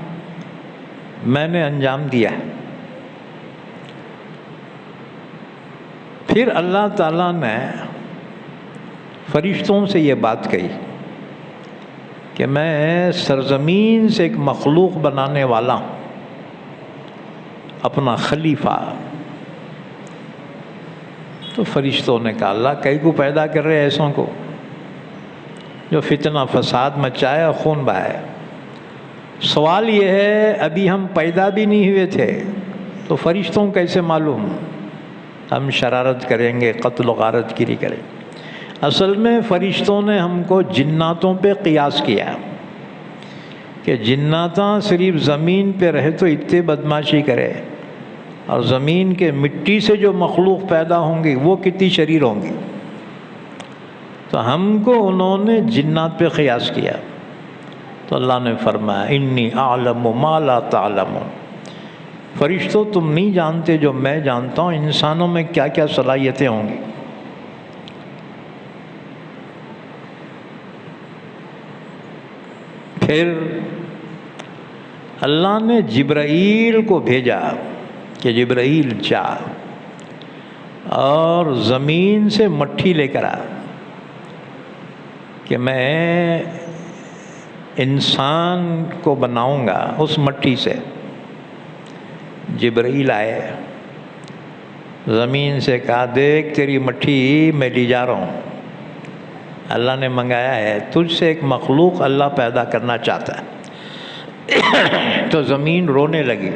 میں نے انجام دیا ہے. پھر اللہ تعالیٰ نے فرشتوں سے یہ بات کہی کہ میں سرزمین سے ایک مخلوق بنانے والا ہوں، اپنا خلیفہ. تو فرشتوں نے کہا اللہ کئی کو پیدا کر رہے ایسوں کو جو فتنہ فساد مچائے اور خون بہائے. سوال یہ ہے ابھی ہم پیدا بھی نہیں ہوئے تھے تو فرشتوں کیسے معلوم ہم شرارت کریں گے، قتل و غارت گیری کریں. اصل میں فرشتوں نے ہم کو جناتوں پہ قیاس کیا کہ جناتاں صرف زمین پہ رہے تو اتنے بدماشی کرے اور زمین کے مٹی سے جو مخلوق پیدا ہوں گی وہ کتنی شریر ہوں گی. تو ہم کو انہوں نے جنات پہ قیاس کیا. تو اللہ نے فرمایا انی اعلم ما لا تعلمون. فرشتوں تم نہیں جانتے جو میں جانتا ہوں، انسانوں میں کیا کیا صلاحیتیں ہوں گی. پھر اللہ نے جبرائیل کو بھیجا کہ جبرائیل جا اور زمین سے مٹھی لے کر آ کہ میں انسان کو بناؤں گا اس مٹی سے. جبرائیل آئے، زمین سے کہا دیکھ تیری مٹھی میں لی جا رہا ہوں، اللہ نے منگایا ہے، تجھ سے ایک مخلوق اللہ پیدا کرنا چاہتا ہے. تو زمین رونے لگی.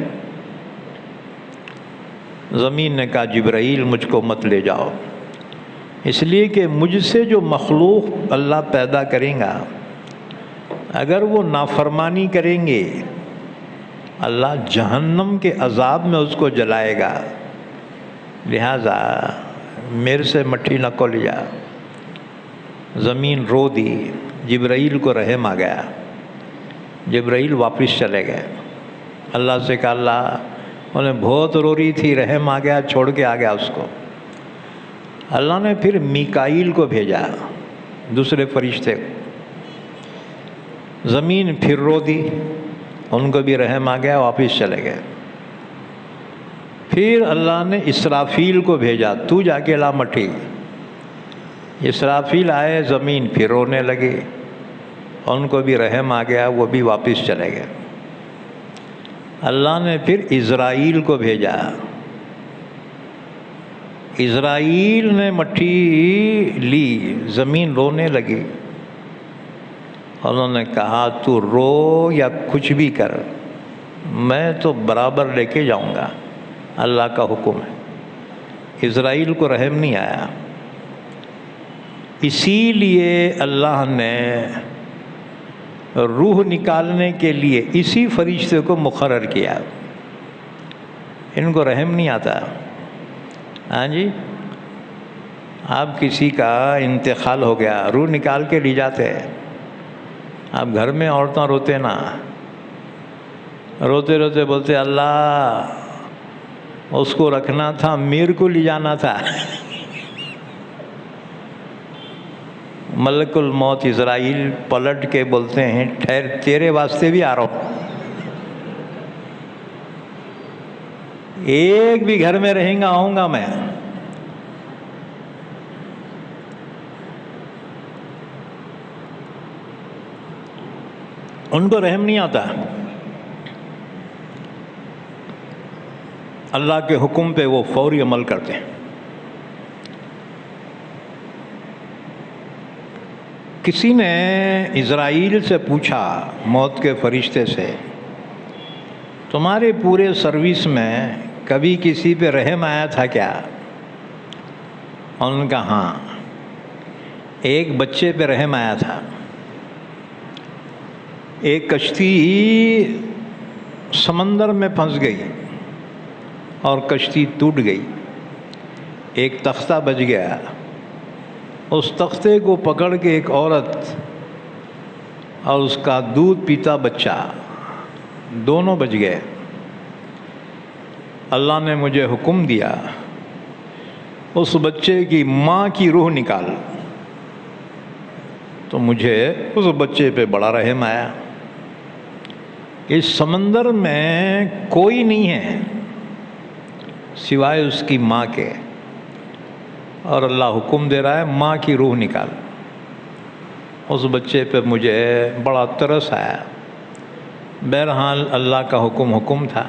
زمین نے کہا جبرائیل مجھ کو مت لے جاؤ، اس لیے کہ مجھ سے جو مخلوق اللہ پیدا کریں گا اگر وہ نافرمانی کریں گے اللہ جہنم کے عذاب میں اس کو جلائے گا، لہذا میرے سے مٹھی نہ کو لیا. زمین رو دی. جبرائیل کو رحم آ گیا. جبرائیل واپس چلے گئے. اللہ سے کہا اللہ انہیں بہت رو رہی تھی، رحم آ گیا، چھوڑ کے آ گیا اس کو. اللہ نے پھر میکائیل کو بھیجا، دوسرے فرشتے. زمین پھر رو دی، ان کو بھی رحم آ گیا، واپس چلے گئے. پھر اللہ نے اسرافیل کو بھیجا، تو جا کے لا مٹھی. اسرافیل آئے، زمین پھر رونے لگی، ان کو بھی رحم آ گیا، وہ بھی واپس چلے گئے. اللہ نے پھر اسرائیل کو بھیجا. اسرائیل نے مٹھی لی، زمین رونے لگی. انہوں نے کہا تو رو یا کچھ بھی کر، میں تو برابر لے کے جاؤں گا، اللہ کا حکم ہے. اسرائیل کو رحم نہیں آیا، اسی لیے اللہ نے روح نکالنے کے لیے اسی فرشتے کو مقرر کیا. ان کو رحم نہیں آتا. ہاں جی، آپ کسی کا انتقال ہو گیا، روح نکال کے لی جاتے. آپ گھر میں عورتیں روتے نا، روتے روتے بولتے اللہ اس کو رکھنا تھا، میر کو لے جانا تھا. ملک الموت اسرائیل پلٹ کے بولتے ہیں ٹھہر تیرے واسطے بھی آ رہا ہوں. ایک بھی گھر میں رہیں گا آؤں گا میں. ان کو رحم نہیں آتا. اللہ کے حکم پہ وہ فوری عمل کرتے ہیں. کسی نے اسرائیل سے پوچھا، موت کے فرشتے سے، تمہارے پورے سروس میں کبھی کسی پہ رحم آیا تھا کیا؟ ان کا ہاں، ایک بچے پہ رحم آیا تھا. ایک کشتی سمندر میں پھنس گئی اور کشتی ٹوٹ گئی. ایک تختہ بچ گیا. اس تختے کو پکڑ کے ایک عورت اور اس کا دودھ پیتا بچہ دونوں بچ گئے. اللہ نے مجھے حکم دیا اس بچے کی ماں کی روح نکال. تو مجھے اس بچے پہ بڑا رحم آیا. اس سمندر میں کوئی نہیں ہے سوائے اس کی ماں کے، اور اللہ حکم دے رہا ہے ماں کی روح نکال. اس بچے پہ مجھے بڑا ترس آیا. بہرحال اللہ کا حکم تھا.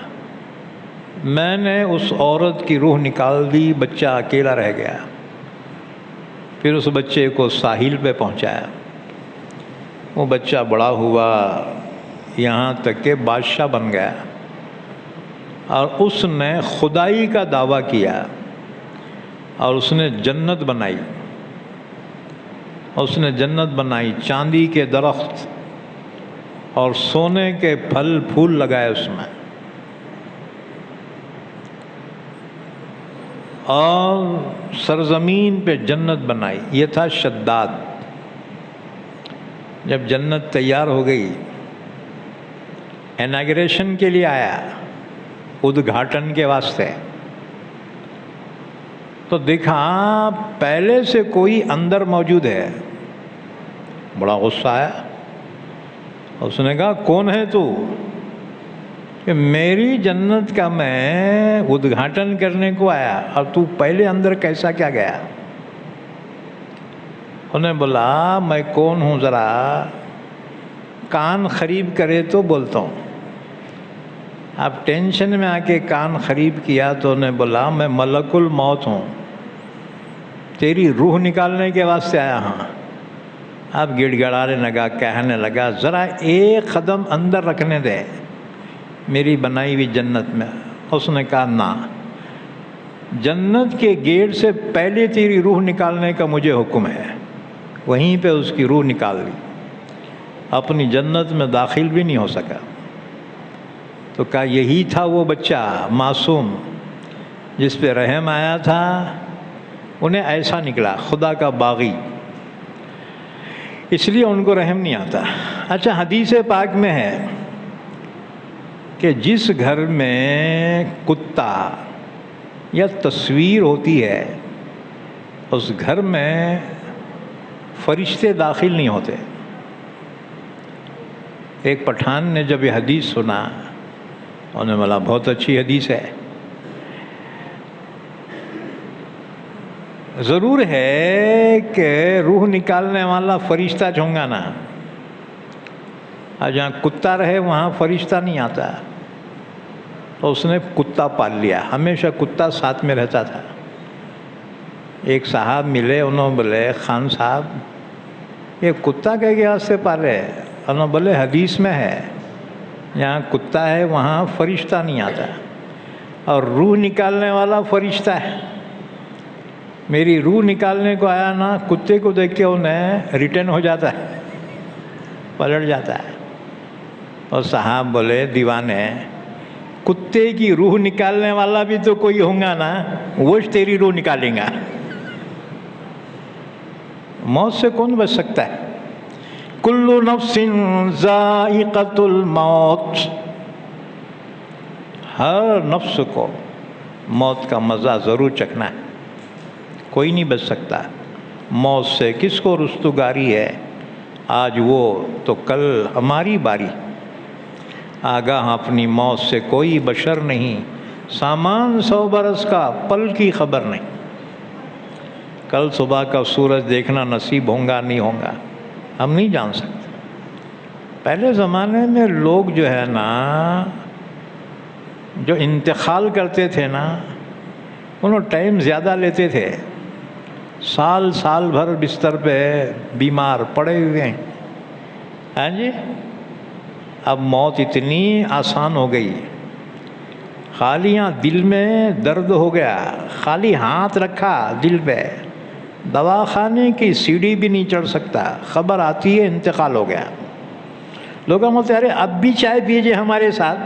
میں نے اس عورت کی روح نکال دی. بچہ اکیلا رہ گیا. پھر اس بچے کو ساحل پہ پہنچایا. وہ بچہ بڑا ہوا یہاں تک کہ بادشاہ بن گیا، اور اس نے خدائی کا دعویٰ کیا، اور اس نے جنت بنائی. اس نے جنت بنائی، چاندی کے درخت اور سونے کے پھل پھول لگائے اس میں، اور سرزمین پہ جنت بنائی. یہ تھا شداد. جب جنت تیار ہو گئی، اناگریشن کے لیے آیا، ادگھاٹن کے واسطے، تو دیکھا پہلے سے کوئی اندر موجود ہے. بڑا غصہ آیا. اس نے کہا کون ہے تو؟ کہ میری جنت کا میں ادگھاٹن کرنے کو آیا، اور تو پہلے اندر کیسا کیا گیا؟ انہیں بولا میں کون ہوں، ذرا کان خریب کرے تو بولتا ہوں. اب ٹینشن میں آ کے کان خریب کیا تو انہیں بولا میں ملک الموت ہوں، تیری روح نکالنے کے واسطے آیا ہاں. اب گڑ گڑانے لگا، کہنے لگا ذرا ایک قدم اندر رکھنے دے میری بنائی ہوئی جنت میں. اس نے کہا نہ، جنت کے گیٹ سے پہلے تیری روح نکالنے کا مجھے حکم ہے. وہیں پہ اس کی روح نکال لی. اپنی جنت میں داخل بھی نہیں ہو سکا. تو کہا یہی تھا وہ بچہ معصوم جس پہ رحم آیا تھا. انہیں ایسا نکلا، خدا کا باغی، اس لیے ان کو رحم نہیں آتا. اچھا، حدیث پاک میں ہے کہ جس گھر میں کتا یا تصویر ہوتی ہے اس گھر میں فرشتے داخل نہیں ہوتے. ایک پٹھان نے جب یہ حدیث سنا انہوں نے بولا بہت اچھی حدیث ہے. ضرور ہے کہ روح نکالنے والا فرشتہ چونگا نا، اور جہاں کتا رہے وہاں فرشتہ نہیں آتا. تو اس نے کتا پال لیا، ہمیشہ کتا ساتھ میں رہتا تھا. ایک صاحب ملے، انہوں نے بولے خان صاحب یہ کتا کے واسطے پالے؟ انہوں نے بولے حدیث میں ہے جہاں کتا ہے وہاں فرشتہ نہیں آتا، اور روح نکالنے والا فرشتہ ہے. میری روح نکالنے کو آیا نا، کتے کو دیکھ کے انہیں ریٹرن ہو جاتا ہے، پلٹ جاتا ہے. اور صاحب بولے دیوانے، کتے کی روح نکالنے والا بھی تو کوئی ہوگا نا، وہ تیری روح نکالیں گا. موت سے کون بچ سکتا ہے؟ کل نفس ذائقۃ الموت، ہر نفس کو موت کا مزہ ضرور چکھنا ہے. کوئی نہیں بچ سکتا موت سے. کس کو رستگاری ہے؟ آج وہ تو کل ہماری باری. آگاہ اپنی موت سے کوئی بشر نہیں، سامان 100 برس کا، پل کی خبر نہیں، کل صبح کا سورج دیکھنا نصیب ہوگا نہیں ہوگا ہم نہیں جان سکتے۔ پہلے زمانے میں لوگ جو ہے نا، جو انتقال کرتے تھے نا، انہوں ٹائم زیادہ لیتے تھے، سال سال بھر بستر پہ بیمار پڑے ہوئے ہیں، ہاں جی۔ اب موت اتنی آسان ہو گئی، خالی یہاں دل میں درد ہو گیا، خالی ہاتھ رکھا دل پہ، دواخانے کی سیڑھی بھی نہیں چڑھ سکتا، خبر آتی ہے انتقال ہو گیا۔ لوگ بولتے ارے اب بھی چائے پیجئے ہمارے ساتھ،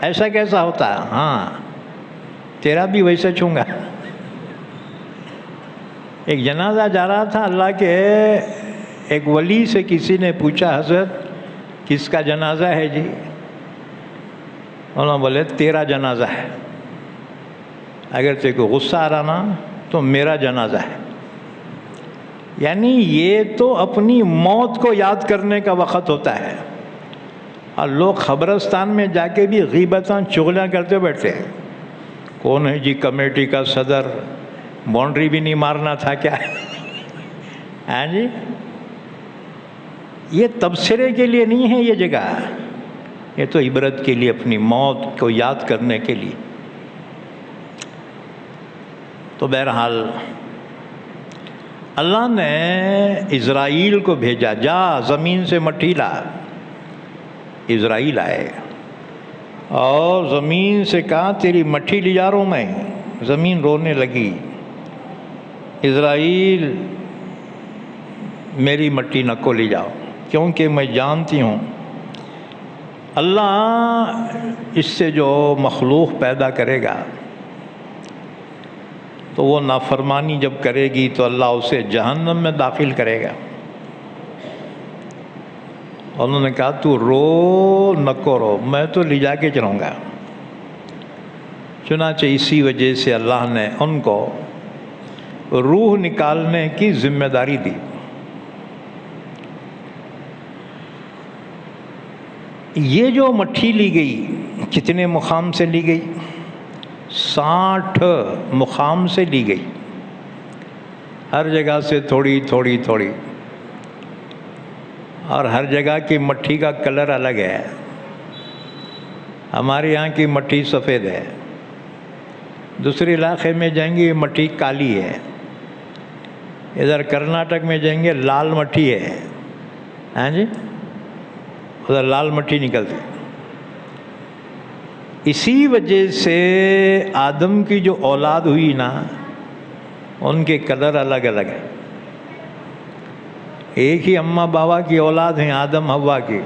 ایسا کیسا ہوتا؟ ہاں تیرا بھی ویسا چھونگا۔ ایک جنازہ جا رہا تھا، اللہ کے ایک ولی سے کسی نے پوچھا حضرت کس کا جنازہ ہے جی؟ انہوں نے بولے تیرا جنازہ ہے، اگر تیرے کو غصہ آ رہا نا تو میرا جنازہ ہے۔ یعنی یہ تو اپنی موت کو یاد کرنے کا وقت ہوتا ہے، اور لوگ قبرستان میں جا کے بھی غیبتاں چغلیاں کرتے بیٹھتے ہیں۔ کون ہے جی کمیٹی کا صدر؟ باؤنڈری بھی نہیں مارنا تھا کیا؟ ہاں جی، یہ تبصرے کے لیے نہیں ہے یہ جگہ، یہ تو عبرت کے لیے، اپنی موت کو یاد کرنے کے لیے۔ تو بہرحال اللہ نے اسرائیل کو بھیجا، جا زمین سے مٹی لا۔ اسرائیل آئے اور زمین سے کہا تیری مٹی لے جا رہا ہوں میں۔ زمین رونے لگی، اسرائیل میری مٹی نہ کو لے جاؤ، کیونکہ میں جانتی ہوں اللہ اس سے جو مخلوق پیدا کرے گا تو وہ نافرمانی جب کرے گی تو اللہ اسے جہنم میں داخل کرے گا۔ انہوں نے کہا تو رو نہ رو، میں تو لے جا کے چلوں گا۔ چنانچہ اسی وجہ سے اللہ نے ان کو روح نکالنے کی ذمہ داری دی۔ یہ جو مٹھی لی گئی کتنے مقام سے لی گئی؟ 60 مقام سے لی گئی، ہر جگہ سے تھوڑی تھوڑی تھوڑی، اور ہر جگہ کی مٹھی کا کلر الگ ہے۔ ہمارے یہاں کی مٹھی سفید ہے، دوسرے علاقے میں جائیں گے مٹھی کالی ہے، ادھر کرناٹک میں جائیں گے لال مٹھی ہے، ہاں جی، ادھر لال مٹھی نکلتی۔ اسی وجہ سے آدم کی جو اولاد ہوئی نا، ان کے کلر الگ الگ ہیں۔ ایک ہی اماں بابا کی اولاد ہیں آدم حوا کی،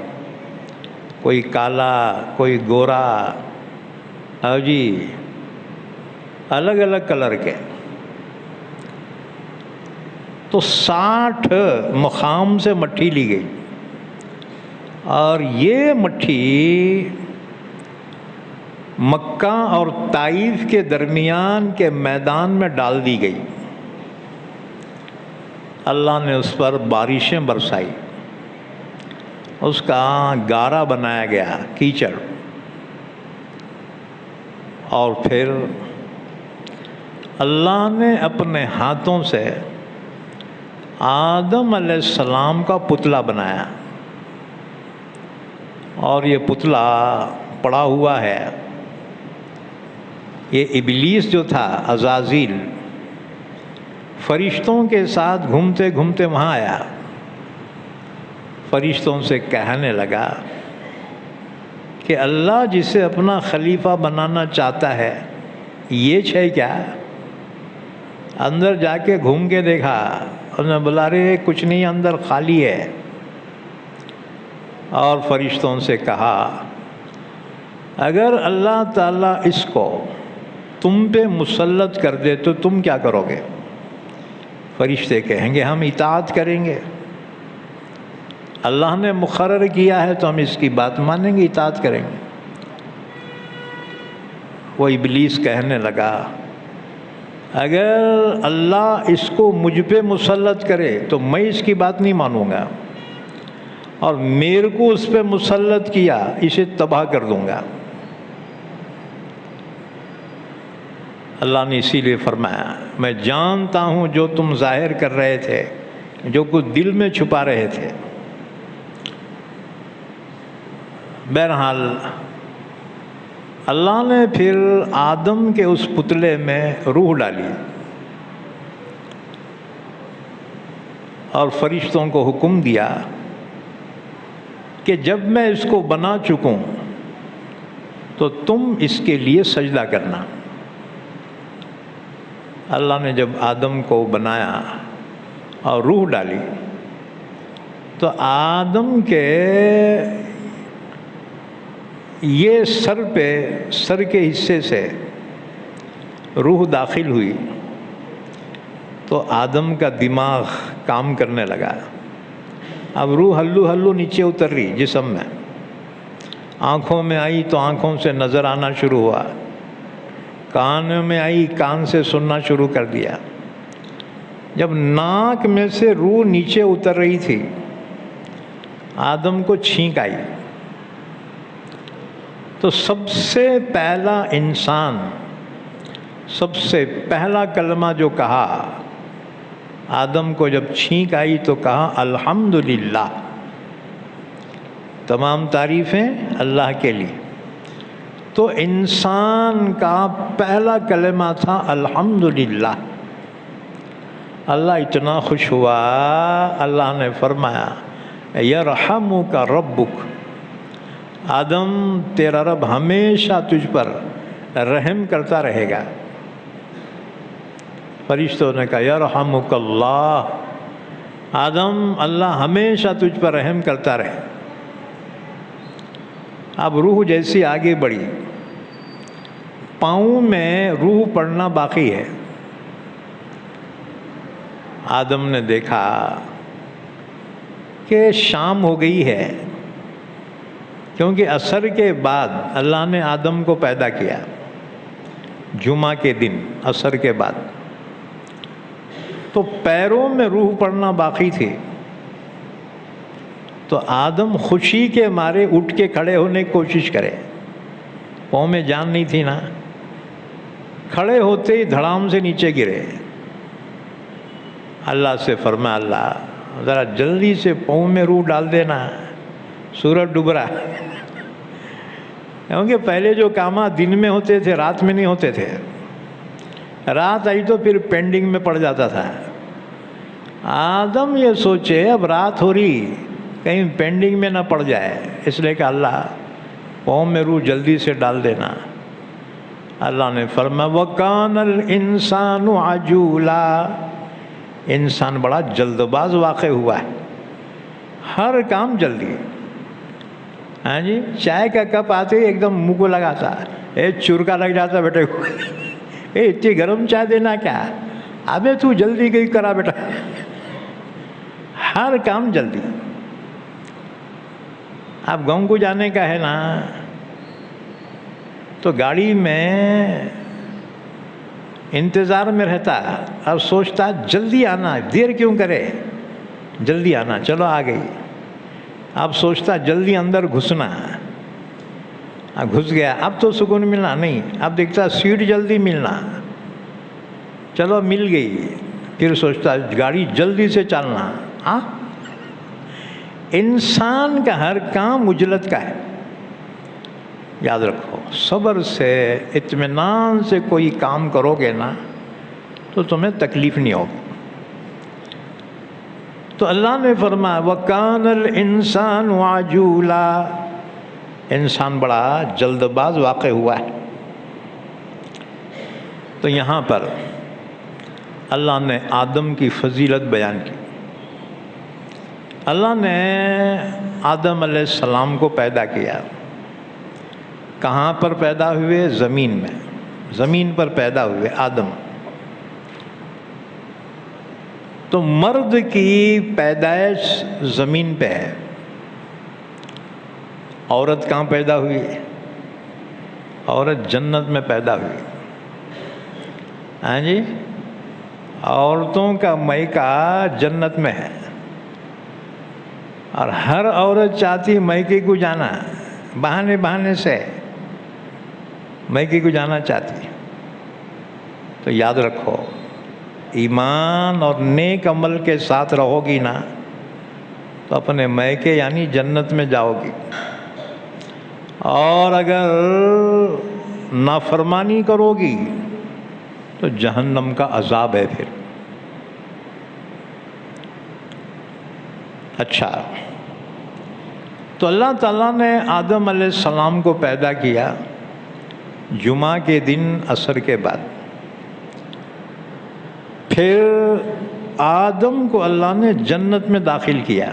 کوئی کالا کوئی گورا، ہاں جی، الگ الگ کلر کے۔ تو 60 مقام سے مٹھی لی گئی، اور یہ مٹھی مکہ اور طائف کے درمیان کے میدان میں ڈال دی گئی۔ اللہ نے اس پر بارشیں برسائی، اس کا گارا بنایا گیا، کیچڑ، اور پھر اللہ نے اپنے ہاتھوں سے آدم علیہ السلام کا پتلا بنایا، اور یہ پتلا پڑا ہوا ہے۔ یہ ابلیس جو تھا، عزازیل، فرشتوں کے ساتھ گھومتے گھومتے وہاں آیا، فرشتوں سے کہنے لگا کہ اللہ جسے اپنا خلیفہ بنانا چاہتا ہے یہ ہے کیا؟ اندر جا کے گھوم کے دیکھا، انہوں نے بولا رے کچھ نہیں، اندر خالی ہے۔ اور فرشتوں سے کہا اگر اللہ تعالیٰ اس کو تم پہ مسلط کر دے تو تم کیا کرو گے؟ فرشتے کہیں گے ہم اطاعت کریں گے، اللہ نے مقرر کیا ہے تو ہم اس کی بات مانیں گے، اطاعت کریں گے۔ وہ ابلیس کہنے لگا اگر اللہ اس کو مجھ پہ مسلط کرے تو میں اس کی بات نہیں مانوں گا، اور میرے کو اس پہ مسلط کیا اسے تباہ کر دوں گا۔ اللہ نے اسی لیے فرمایا میں جانتا ہوں جو تم ظاہر کر رہے تھے، جو کچھ دل میں چھپا رہے تھے۔ بہرحال اللہ نے پھر آدم کے اس پتلے میں روح ڈالی اور فرشتوں کو حکم دیا کہ جب میں اس کو بنا چکوں تو تم اس کے لیے سجدہ کرنا۔ اللہ نے جب آدم کو بنایا اور روح ڈالی تو آدم کے یہ سر کے حصے سے روح داخل ہوئی تو آدم کا دماغ کام کرنے لگا۔ اب روح ہلو ہلو نیچے اتر رہی جسم میں، آنکھوں میں آئی تو آنکھوں سے نظر آنا شروع ہوا، کانوں میں آئی کان سے سننا شروع کر دیا۔ جب ناک میں سے روح نیچے اتر رہی تھی آدم کو چھینک آئی تو سب سے پہلا انسان، سب سے پہلا کلمہ جو کہا آدم کو جب چھینک آئی تو کہا الحمدللہ، تمام تعریفیں اللہ کے لیے۔ تو انسان کا پہلا کلمہ تھا الحمدللہ۔ اللہ اتنا خوش ہوا، اللہ نے فرمایا یرحمک ربک، آدم تیرا رب ہمیشہ تجھ پر رحم کرتا رہے گا۔ فرشتوں نے کہا یرحمک اللہ، آدم اللہ ہمیشہ تجھ پر رحم کرتا رہے۔ اب روح جیسی آگے بڑھی، پاؤں میں روح پڑنا باقی ہے۔ آدم نے دیکھا کہ شام ہو گئی ہے، کیونکہ عصر کے بعد اللہ نے آدم کو پیدا کیا، جمعہ کے دن عصر کے بعد، تو پیروں میں روح پڑنا باقی تھی۔ تو آدم خوشی کے مارے اٹھ کے کھڑے ہونے کی کوشش کرے، پاؤں میں جان نہیں تھی نا، کھڑے ہوتے ہی دھڑام سے نیچے گرے۔ اللہ سے فرمایا اللہ ذرا جلدی سے پاؤں میں روح ڈال دینا، سورج ڈوب رہا۔ کیونکہ پہلے جو کامات دن میں ہوتے تھے رات میں نہیں ہوتے تھے، رات آئی تو پھر پینڈنگ میں پڑ جاتا تھا۔ آدم یہ سوچے اب رات ہو رہی کہیں پینڈنگ میں نہ پڑ جائے، اس لیے کہ اللہ پاؤں میں روح جلدی سے ڈال دینا۔ اللہ نے فرمایا وَكَانَ الْإِنسَانُ عَجُولًا، انسان بڑا جلد باز واقع ہوا ہے، ہر کام جلدی۔ ہاں جی، چائے کا کپ آتے ہی ایک دم منہ کو لگاتا، چرکا لگ جاتا بیٹے کو، اتنی گرم چائے دینا کیا، ابے تو جلدی گئی کرا بیٹا، ہر کام جلدی۔ اب گاؤں کو جانے کا ہے نا تو گاڑی میں انتظار میں رہتا، اب سوچتا جلدی آنا، دیر کیوں کرے، جلدی آنا، چلو آ گئی۔ اب سوچتا جلدی اندر گھسنا، اب گھس گیا، اب تو سکون ملنا نہیں، اب دیکھتا سیٹ جلدی ملنا، چلو مل گئی، پھر سوچتا گاڑی جلدی سے چلنا۔ ہاں، انسان کا ہر کام عجلت کا ہے۔ یاد رکھو، صبر سے اطمینان سے کوئی کام کرو گے نا تو تمہیں تکلیف نہیں ہوگی۔ تو اللہ نے فرمایا وَكَانَ الْإِنسَانُ عَجُولًا، انسان بڑا جلد باز واقع ہوا ہے۔ تو یہاں پر اللہ نے آدم کی فضیلت بیان کی۔ اللہ نے آدم علیہ السلام کو پیدا کیا، کہاں پر پیدا ہوئے؟ زمین میں، زمین پر پیدا ہوئے آدم۔ تو مرد کی پیدائش زمین پہ ہے، عورت کہاں پیدا ہوئی؟ عورت جنت میں پیدا ہوئی۔ ہاں جی، عورتوں کا میکہ جنت میں ہے، اور ہر عورت چاہتی میکے کو جانا، بہانے بہانے سے میکے کو جانا چاہتی۔ تو یاد رکھو ایمان اور نیک عمل کے ساتھ رہو گی نا تو اپنے میکے یعنی جنت میں جاؤ گی، اور اگر نافرمانی کرو گی تو جہنم کا عذاب ہے پھر۔ اچھا، تو اللہ تعالیٰ نے آدم علیہ السلام کو پیدا کیا جمعہ کے دن عصر کے بعد۔ پھر آدم کو اللہ نے جنت میں داخل کیا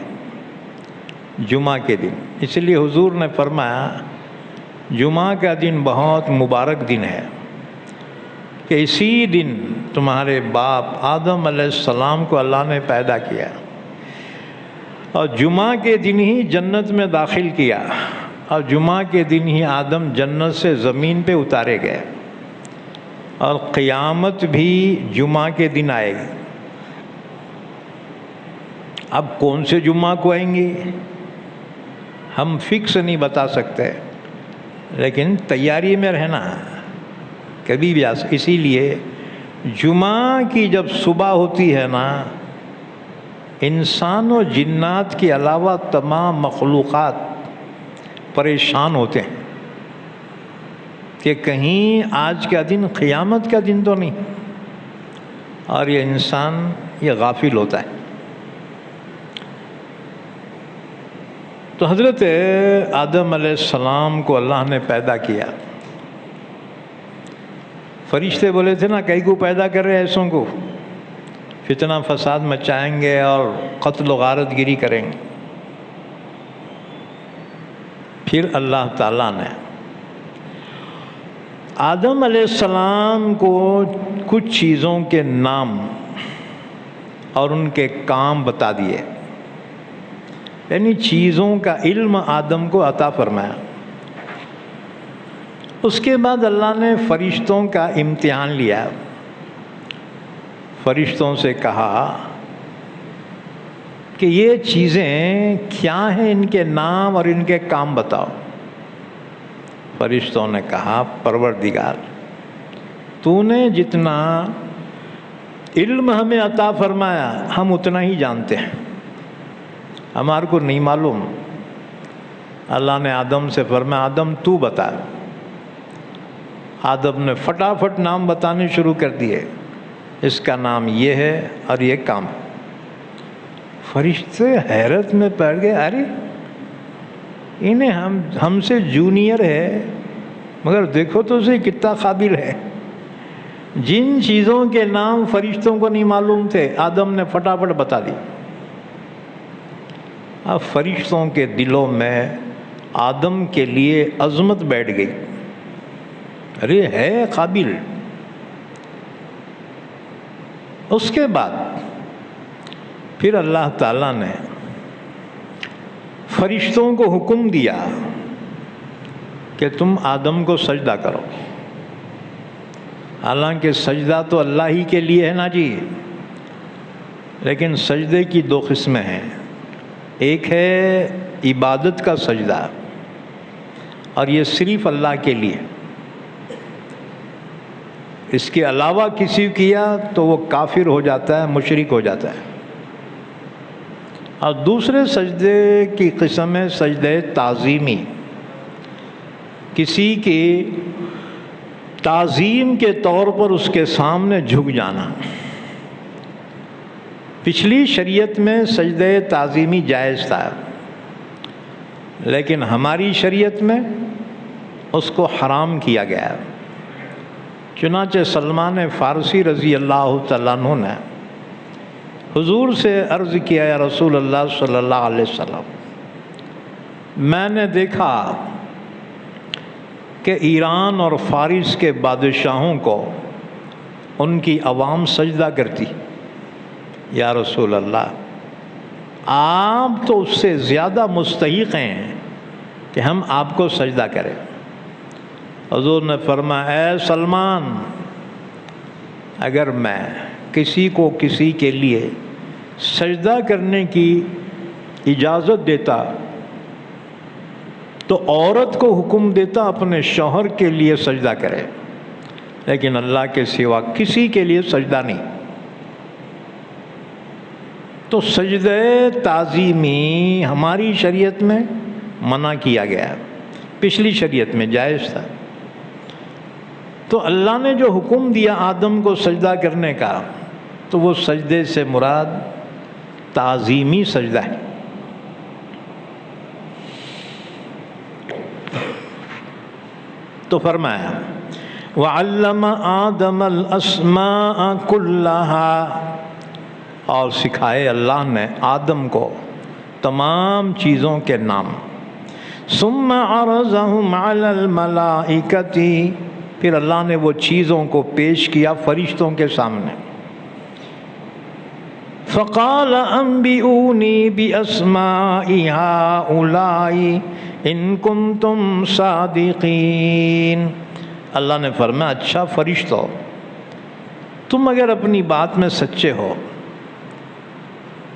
جمعہ کے دن، اس لیے حضور نے فرمایا جمعہ کا دن بہت مبارک دن ہے کہ اسی دن تمہارے باپ آدم علیہ السلام کو اللہ نے پیدا کیا اور جمعہ کے دن ہی جنت میں داخل کیا، اور جمعہ کے دن ہی آدم جنت سے زمین پہ اتارے گئے، اور قیامت بھی جمعہ کے دن آئے گی۔ اب کون سے جمعہ کو آئیں گے ہم فکس نہیں بتا سکتے، لیکن تیاری میں رہنا کبھی بھی اسی لیے جمعہ کی جب صبح ہوتی ہے نا، انسان و جنات کے علاوہ تمام مخلوقات پریشان ہوتے ہیں کہ کہیں آج کا دن قیامت کا دن تو نہیں، اور یہ انسان یہ غافل ہوتا ہے۔ تو حضرت آدم علیہ السلام کو اللہ نے پیدا کیا، فرشتے بولے تھے نا کئی کو پیدا کر رہے ایسوں کو، فتنہ فساد مچائیں گے اور قتل و غارت گیری کریں گے۔ پھر اللہ تعالیٰ نے آدم علیہ السلام کو کچھ چیزوں کے نام اور ان کے کام بتا دیے، یعنی چیزوں کا علم آدم کو عطا فرمایا۔ اس کے بعد اللہ نے فرشتوں کا امتحان لیا، فرشتوں سے کہا کہ یہ چیزیں کیا ہیں، ان کے نام اور ان کے کام بتاؤ۔ فرشتوں نے کہا پروردگار تو نے جتنا علم ہمیں عطا فرمایا ہم اتنا ہی جانتے ہیں، ہمارے کو نہیں معلوم۔ اللہ نے آدم سے فرمایا آدم تو بتا۔ آدم نے فٹافٹ نام بتانے شروع کر دیے، اس کا نام یہ ہے اور یہ کام ہے۔ فرشتے حیرت میں پڑ گئے، ارے انہیں ہم سے جونیئر ہے مگر دیکھو تو اسے کتنا قابل ہے۔ جن چیزوں کے نام فرشتوں کو نہیں معلوم تھے آدم نے فٹافٹ بتا دی۔ اب فرشتوں کے دلوں میں آدم کے لیے عظمت بیٹھ گئی، ارے ہے قابل۔ اس کے بعد پھر اللہ تعالیٰ نے فرشتوں کو حکم دیا کہ تم آدم کو سجدہ کرو۔ حالانکہ سجدہ تو اللہ ہی کے لیے ہے نا جی، لیکن سجدے کی دو قسمیں ہیں، ایک ہے عبادت کا سجدہ اور یہ صرف اللہ کے لیے، اس کے علاوہ کسی کیا تو وہ کافر ہو جاتا ہے، مشرک ہو جاتا ہے۔ اور دوسرے سجدے کی قسم ہے سجدے تعظیمی، کسی کی تعظیم کے طور پر اس کے سامنے جھک جانا۔ پچھلی شریعت میں سجدے تعظیمی جائز تھا، لیکن ہماری شریعت میں اس کو حرام کیا گیا۔ چنانچہ سلمان فارسی رضی اللہ تعالیٰ عنہ نے حضور سے عرض کیا یا رسول اللہ صلی اللہ علیہ وسلم، میں نے دیکھا کہ ایران اور فارس کے بادشاہوں کو ان کی عوام سجدہ کرتی، یا رسول اللہ آپ تو اس سے زیادہ مستحق ہیں کہ ہم آپ کو سجدہ کریں۔ حضور نے فرمایا اے سلمان، اگر میں کسی کو کسی کے لیے سجدہ کرنے کی اجازت دیتا تو عورت کو حکم دیتا اپنے شوہر کے لیے سجدہ کرے، لیکن اللہ کے سوا کسی کے لیے سجدہ نہیں۔ تو سجدہ تعظیمی ہماری شریعت میں منع کیا گیا ہے، پچھلی شریعت میں جائز تھا۔ تو اللہ نے جو حکم دیا آدم کو سجدہ کرنے کا، تو وہ سجدے سے مراد تعظیمی سجدہ ہے۔ تو فرمایا وَعَلَّمَ آدَمَ الْأَسْمَاءَ كُلَّهَا، اور سکھائے اللہ نے آدم کو تمام چیزوں کے نام۔ ثُمَّ عَرَضَهُمْ عَلَى الْمَلَائِكَةِ، پھر اللہ نے وہ چیزوں کو پیش کیا فرشتوں کے سامنے۔ فَقَالَ أَنْبِئُونِي بِأَسْمَاءِ هَؤُلَاءِ إِن كُنتُمْ صَادِقِينَ، اللہ نے فرمایا اچھا فرشتوں، تم اگر اپنی بات میں سچے ہو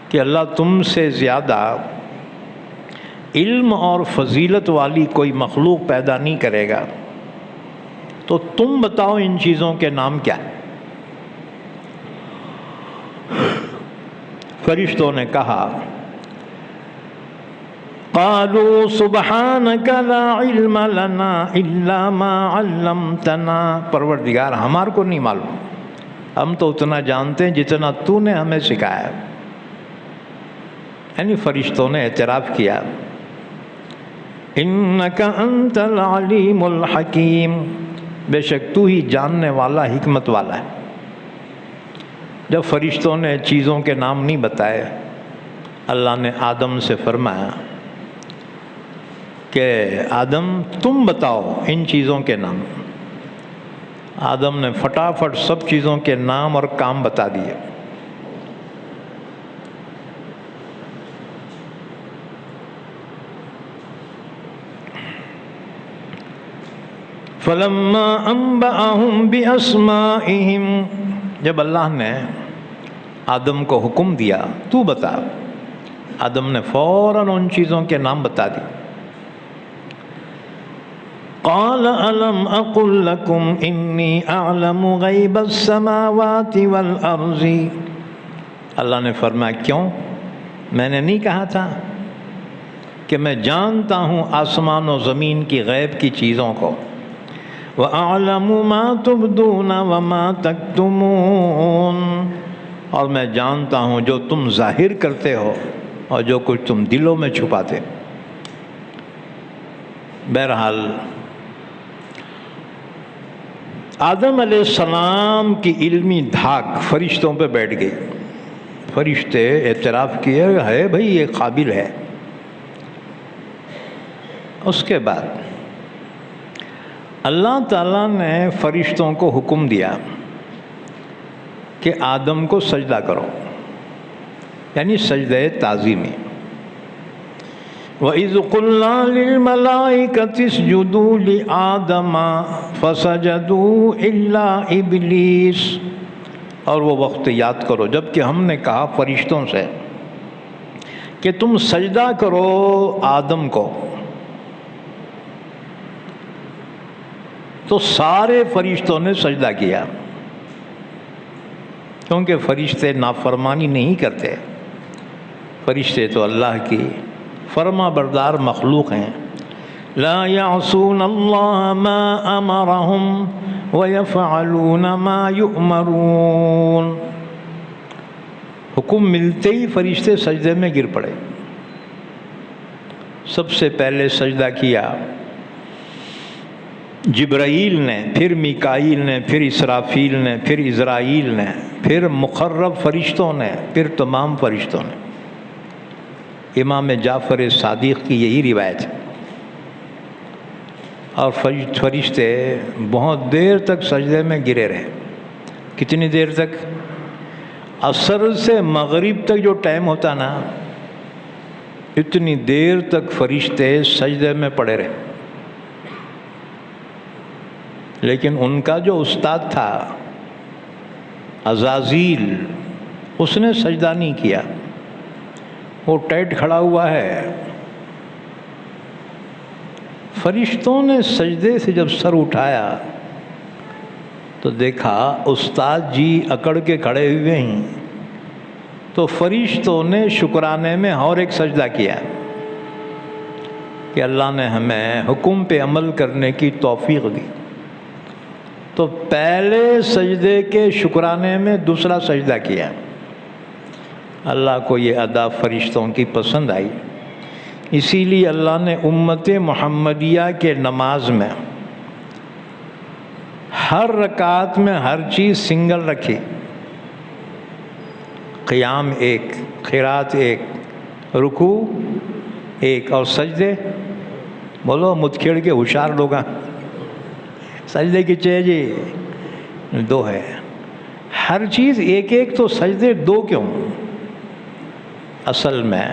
کہ اللہ تم سے زیادہ علم اور فضیلت والی کوئی مخلوق پیدا نہیں کرے گا، تو تم بتاؤ ان چیزوں کے نام کیا ہیں؟ فرشتوں نے کہا قالوا سبحانك لا علم لنا الا ما علمتنا، پروردگار ہمارے کو نہیں معلوم، ہم تو اتنا جانتے ہیں جتنا تو نے ہمیں سکھایا۔ یعنی فرشتوں نے اعتراف کیا انک انت العلیم الحکیم، بے شک تو ہی جاننے والا حکمت والا ہے۔ جب فرشتوں نے چیزوں کے نام نہیں بتائے، اللہ نے آدم سے فرمایا کہ آدم تم بتاؤ ان چیزوں کے نام۔ آدم نے فٹافٹ سب چیزوں کے نام اور کام بتا دیے۔ فَلَمَّا أَنبَأَهُمْ بِأَسْمَائِهِمْ، جب اللہ نے آدم کو حکم دیا تو بتا، آدم نے فوراً ان چیزوں کے نام بتا دی۔ قال ألم أقل لكم إني أعلم غيب السماوات والأرض، اللہ نے فرمایا کیوں، میں نے نہیں کہا تھا کہ میں جانتا ہوں آسمان و زمین کی غیب کی چیزوں کو۔ وَأَعْلَمُ مَا تُبْدُونَ وَمَا تَكْتُمُونَ، اور میں جانتا ہوں جو تم ظاہر کرتے ہو اور جو کچھ تم دلوں میں چھپاتے۔ بہرحال آدم علیہ السلام کی علمی دھاک فرشتوں پہ بیٹھ گئی۔ فرشتے اعتراف کیے ہے بھائی یہ قابل ہے۔ اس کے بعد اللہ تعالیٰ نے فرشتوں کو حکم دیا کہ آدم کو سجدہ کرو، یعنی سجدہ تعظیمی۔ وَإِذْ قُلْنَا لِلْمَلَائِكَةِ اسْجُدُوا لِآدَمَ فَسَجَدُوا إِلَّا إِبْلِيسَ، اور وہ وقت یاد کرو جب کہ ہم نے کہا فرشتوں سے کہ تم سجدہ کرو آدم کو، تو سارے فرشتوں نے سجدہ کیا، کیونکہ فرشتے نافرمانی نہیں کرتے، فرشتے تو اللہ کی فرما بردار مخلوق ہیں۔ لا يعصون اللہ ما امرهم ويفعلون ما يؤمرون، حکم ملتے ہی فرشتے سجدے میں گر پڑے۔ سب سے پہلے سجدہ کیا جبرائیل نے، پھر میکائیل نے، پھر اسرافیل نے، پھر عزرائیل نے، پھر مقرب فرشتوں نے، پھر تمام فرشتوں نے۔ امام جعفر صادق کی یہی روایت ہے۔ اور فرشتے بہت دیر تک سجدے میں گرے رہے۔ کتنی دیر تک؟ عصر سے مغرب تک جو ٹائم ہوتا نا، اتنی دیر تک فرشتے سجدے میں پڑے رہے۔ لیکن ان کا جو استاد تھا عزازیل، اس نے سجدہ نہیں کیا، وہ ٹائٹ کھڑا ہوا ہے۔ فرشتوں نے سجدے سے جب سر اٹھایا تو تو دیکھا استاد جی اکڑ کے کھڑے ہوئے ہیں، تو فرشتوں نے شکرانے میں اور ایک سجدہ کیا کہ اللہ نے ہمیں حکم پہ عمل کرنے کی توفیق دی۔ تو پہلے سجدے کے شکرانے میں دوسرا سجدہ کیا۔ اللہ کو یہ ادا فرشتوں کی پسند آئی، اسی لیے اللہ نے امت محمدیہ کے نماز میں ہر رکعت میں ہر چیز سنگل رکھی، قیام ایک، قرات ایک، رکوع ایک، اور سجدے بولو متکھیڑ کے ہوشیار لوگ سجدے کی چاہیے جی 2 ہے، ہر چیز ایک ایک، تو سجدے 2 کیوں؟ اصل میں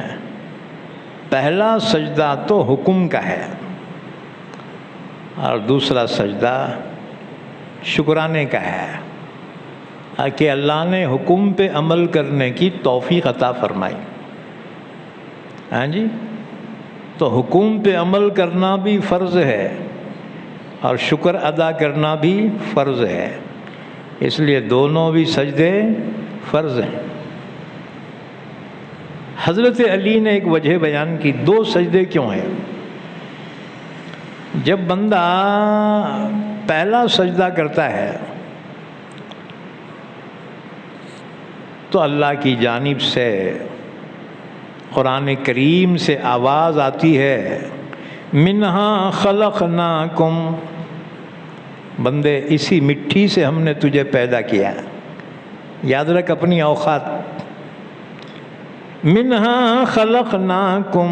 پہلا سجدہ تو حکم کا ہے اور دوسرا سجدہ شکرانے کا ہے کہ اللہ نے حکم پہ عمل کرنے کی توفیق عطا فرمائی۔ ہاں جی، تو حکم پہ عمل کرنا بھی فرض ہے اور شکر ادا کرنا بھی فرض ہے، اس لیے دونوں بھی سجدے فرض ہیں۔ حضرت علی نے ایک وجہ بیان کی، 2 سجدے کیوں ہیں؟ جب بندہ پہلا سجدہ کرتا ہے تو اللہ کی جانب سے قرآن کریم سے آواز آتی ہے، منہا خلقناکم، بندے اسی مٹی سے ہم نے تجھے پیدا کیا ہے، یاد رکھ اپنی اوقات، منہا خلقناکم،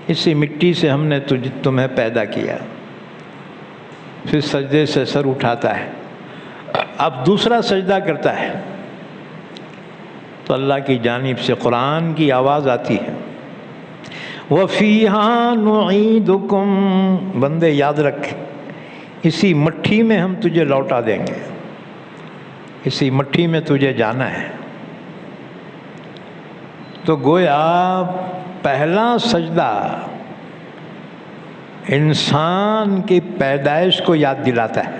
اسی مٹی سے ہم نے تمہیں پیدا کیا۔ پھر سجدے سے سر اٹھاتا ہے، اب دوسرا سجدہ کرتا ہے تو اللہ کی جانب سے قرآن کی آواز آتی ہے، وَفِيهَا نُعِيدُكُمْ، بندے یاد رکھ اسی مٹی میں ہم تجھے لوٹا دیں گے، اسی مٹی میں تجھے جانا ہے۔ تو گویا پہلا سجدہ انسان کی پیدائش کو یاد دلاتا ہے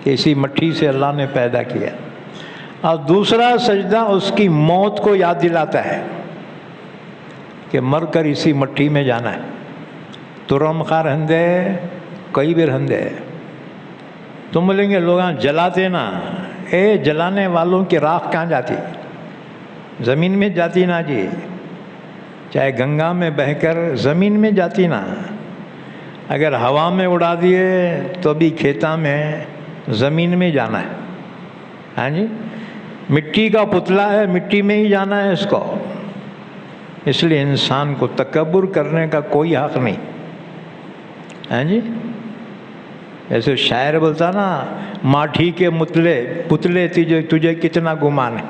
کہ اسی مٹی سے اللہ نے پیدا کیا، اور دوسرا سجدہ اس کی موت کو یاد دلاتا ہے کہ مر کر اسی مٹی میں جانا ہے۔ ترم خار ہندے کئی بیر ہندے، تم بولیں گے لوگ جلاتے نا، اے جلانے والوں کی راکھ کہاں جاتی؟ زمین میں جاتی نا جی، چاہے گنگا میں بہہ کر زمین میں جاتی نا، اگر ہوا میں اڑا دیے تو بھی کھیتا میں زمین میں جانا ہے۔ ہاں جی، مٹی کا پتلا ہے، مٹی میں ہی جانا ہے اس کو، اس لیے انسان کو تکبر کرنے کا کوئی حق نہیں۔ ہاں جی، ایسے شاعر بولتا نا، ماٹھی کے پتلے تجھے کتنا گمان ہے،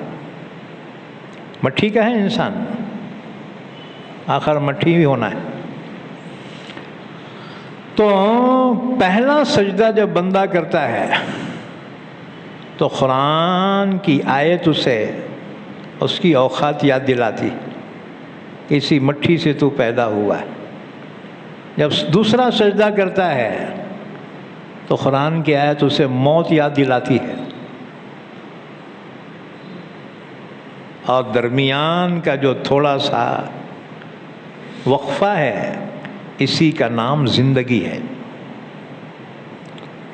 مٹی کا ہے انسان، آخر مٹی ہی ہونا ہے۔ تو پہلا سجدہ جب بندہ کرتا ہے تو قرآن کی آیت اسے اس کی اوقات یاد دلاتی، اسی مٹی سے تو پیدا ہوا ہے۔ جب دوسرا سجدہ کرتا ہے تو قرآن کی آیت اسے موت یاد دلاتی ہے، اور درمیان کا جو تھوڑا سا وقفہ ہے اسی کا نام زندگی ہے۔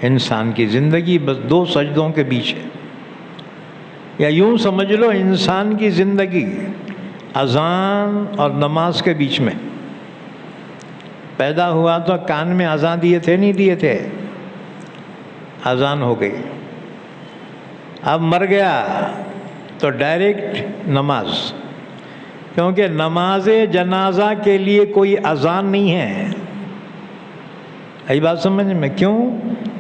انسان کی زندگی بس 2 سجدوں کے بیچ ہے، یا یوں سمجھ لو انسان کی زندگی اذان اور نماز کے بیچ میں۔ پیدا ہوا تو کان میں اذان دیے تھے نہیں دیے تھے، اذان ہو گئی، اب مر گیا تو ڈائریکٹ نماز، کیونکہ نماز جنازہ کے لیے کوئی اذان نہیں ہے۔ یہی بات سمجھ میں، کیوں؟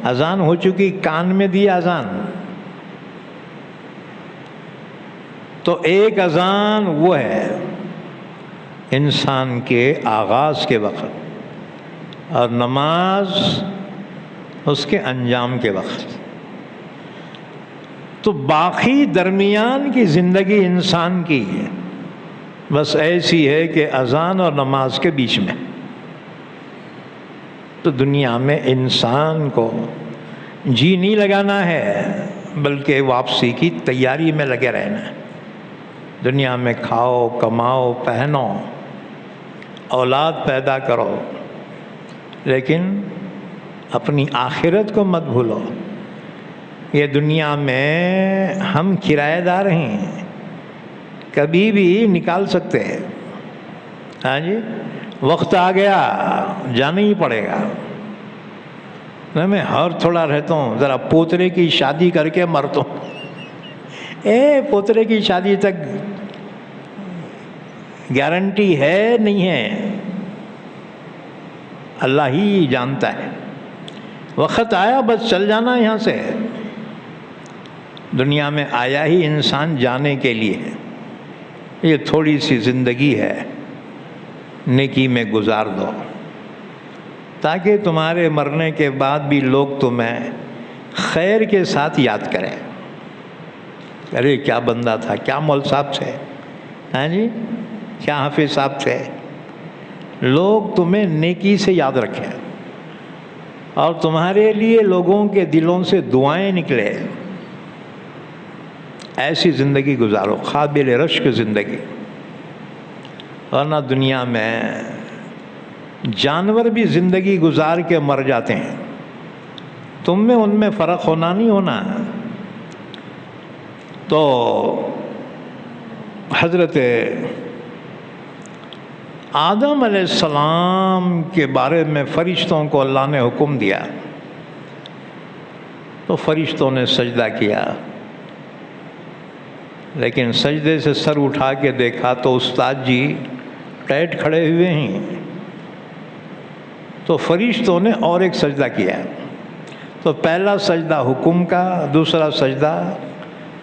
اذان ہو چکی، کان میں دی اذان، تو ایک اذان وہ ہے انسان کے آغاز کے وقت، اور نماز اس کے انجام کے وقت۔ تو باقی درمیان کی زندگی انسان کی بس ایسی ہے کہ اذان اور نماز کے بیچ میں۔ تو دنیا میں انسان کو جی نہیں لگانا ہے بلکہ واپسی کی تیاری میں لگے رہنا ہے۔ دنیا میں کھاؤ، کماؤ، پہنو، اولاد پیدا کرو، لیکن اپنی آخرت کو مت بھولو۔ یہ دنیا میں ہم کرایہ دار ہیں، کبھی بھی نکال سکتے ہیں۔ ہاں جی، وقت آ گیا جانا ہی پڑے گا۔ میں ہر تھوڑا رہتا ہوں، ذرا پوترے کی شادی کر کے مرتا ہوں۔ پوترے کی شادی تک گارنٹی ہے نہیں ہے، اللہ ہی جانتا ہے۔ وقت آیا بس چل جانا یہاں سے۔ دنیا میں آیا ہی انسان جانے کے لیے ہے۔ یہ تھوڑی سی زندگی ہے، نیکی میں گزار دو تاکہ تمہارے مرنے کے بعد بھی لوگ تمہیں خیر کے ساتھ یاد کریں۔ ارے کیا بندہ تھا، کیا مول صاحب تھے، ہاں جی، کیا حافظ صاحب تھے۔ لوگ تمہیں نیکی سے یاد رکھیں اور تمہارے لیے لوگوں کے دلوں سے دعائیں نکلے۔ ایسی زندگی گزارو، قابل رشک زندگی۔ ورنہ دنیا میں جانور بھی زندگی گزار کے مر جاتے ہیں، تم میں ان میں فرق ہونا نہیں ہونا۔ تو حضرت آدم علیہ السلام کے بارے میں فرشتوں کو اللہ نے حکم دیا تو فرشتوں نے سجدہ کیا، لیکن سجدے سے سر اٹھا کے دیکھا تو استاد جی ٹیٹ کھڑے ہوئے ہیں۔ تو فرشتوں نے اور ایک سجدہ کیا۔ تو پہلا سجدہ حکم کا، دوسرا سجدہ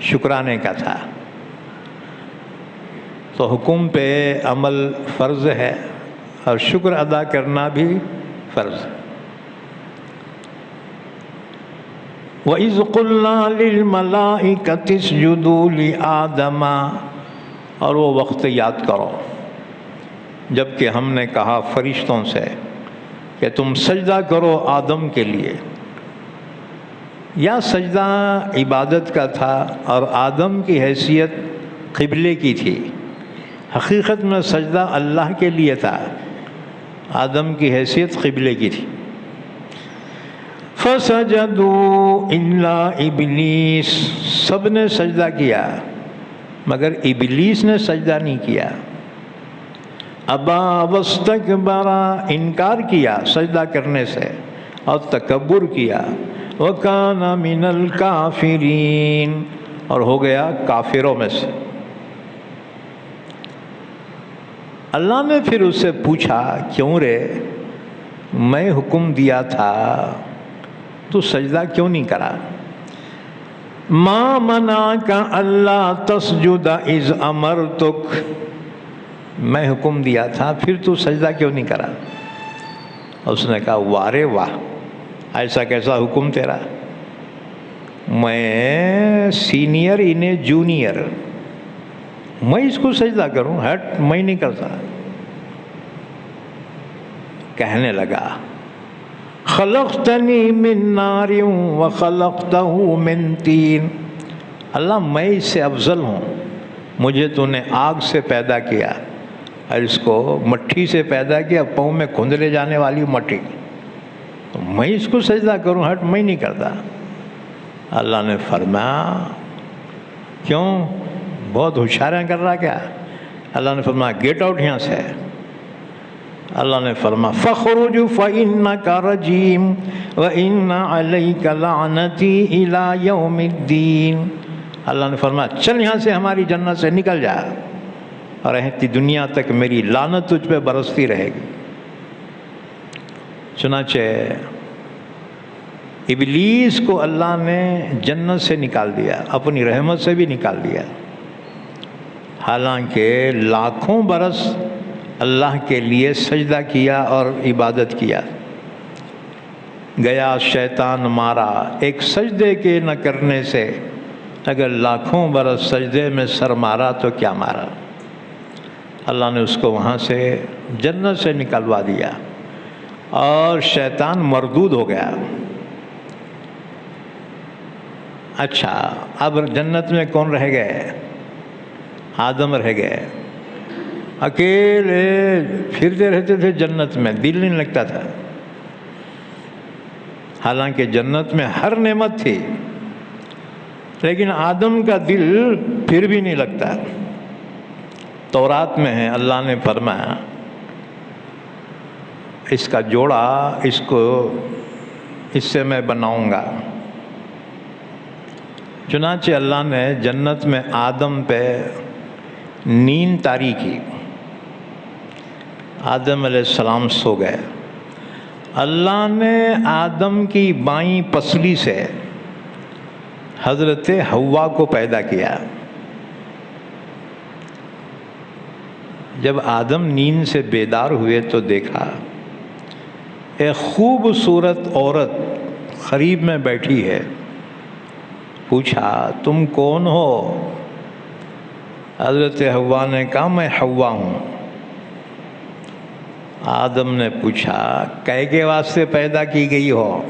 شکرانے کا تھا۔ تو حکم پہ عمل فرض ہے اور شکر ادا کرنا بھی فرض ہے۔ وَإِذْ قُلْنَا لِلْمَلَائِكَةِ اسْجُدُوا لِآدَمَ، اور وہ وقت یاد کرو جب کہ ہم نے کہا فرشتوں سے کہ تم سجدہ کرو آدم کے لیے۔ یا سجدہ عبادت کا تھا اور آدم کی حیثیت قبلے کی تھی، حقیقت میں سجدہ اللہ کے لیے تھا، آدم کی حیثیت قبلے کی تھی۔ فَسَجَدُوا إِلَّا إِبْلِيسَ، سب نے سجدہ کیا مگر ابلیس نے سجدہ نہیں کیا۔ ابا واستکبر، انکار کیا سجدہ کرنے سے اور تکبر کیا۔ وَكَانَ مِنَ الْكَافِرِينَ، اور ہو گیا کافروں میں سے۔ اللہ نے پھر اس سے پوچھا، کیوں رے، میں حکم دیا تھا تو سجدہ کیوں نہیں کرا؟ مَا مَنَعَكَ أَلَّا تَسْجُدَ إِذْ أَمَرْتُكَ، میں حکم دیا تھا پھر تو سجدہ کیوں نہیں کرا؟ اس نے کہا وارے واہ، ایسا کیسا حکم تیرا، میں سینئر انہیں جونیئر، میں اس کو سجدہ کروں؟ ہٹ، میں نہیں کرتا۔ کہنے لگا خلقتنی من نار وخلقتہ من طین، اللہ میں اس سے افضل ہوں، مجھے تو نے آگ سے پیدا کیا اور اس کو مٹی سے پیدا کیا، پاؤں میں کھندلے جانے والی مٹی، تو میں اس کو سجدہ کروں؟ ہٹ، میں نہیں کرتا۔ اللہ نے فرمایا کیوں، بہت ہوشیاریاں کر رہا کیا؟ اللہ نے فرمایا گیٹ آؤٹ یہاں سے۔ اللہ نے فرمایا فَخْرُجْ فَإِنَّكَ رَجِيمٌ وَإِنَّ عَلَيْكَ لَعْنَتِي إِلَى يَوْمِ الدِّينِ، اللہ نے فرمایا چل یہاں سے، ہماری جنت سے نکل جا، اور رہتی دنیا تک میری لعنت تجھ پہ برستی رہے گی۔ چنانچہ ابلیس کو اللہ نے جنت سے نکال دیا، اپنی رحمت سے بھی نکال دیا، حالانکہ لاکھوں برس اللہ کے لیے سجدہ کیا اور عبادت کیا۔ گیا شیطان مارا، ایک سجدے کے نہ کرنے سے اگر لاکھوں برس سجدے میں سر مارا تو کیا مارا۔ اللہ نے اس کو وہاں سے جنت سے نکلوا دیا اور شیطان مردود ہو گیا۔ اچھا اب جنت میں کون رہ گئے؟ آدم رہ گئے، اکیلے پھرتے رہتے تھے جنت میں، دل نہیں لگتا تھا، حالانکہ جنت میں ہر نعمت تھی، لیکن آدم کا دل پھر بھی نہیں لگتا۔ تورات میں ہے، اللہ نے فرمایا اس کا جوڑا اس سے میں بناؤں گا۔ چنانچہ اللہ نے جنت میں آدم پہ نیند طاری کی، آدم علیہ السلام سو گئے۔ اللہ نے آدم کی بائیں پسلی سے حضرت حوا کو پیدا کیا۔ جب آدم نیند سے بیدار ہوئے تو دیکھا ایک خوبصورت عورت قریب میں بیٹھی ہے۔ پوچھا تم کون ہو؟ حضرت حوا نے کہا میں حوا ہوں۔ آدم نے پوچھا کائے کے واسطے پیدا کی گئی ہو؟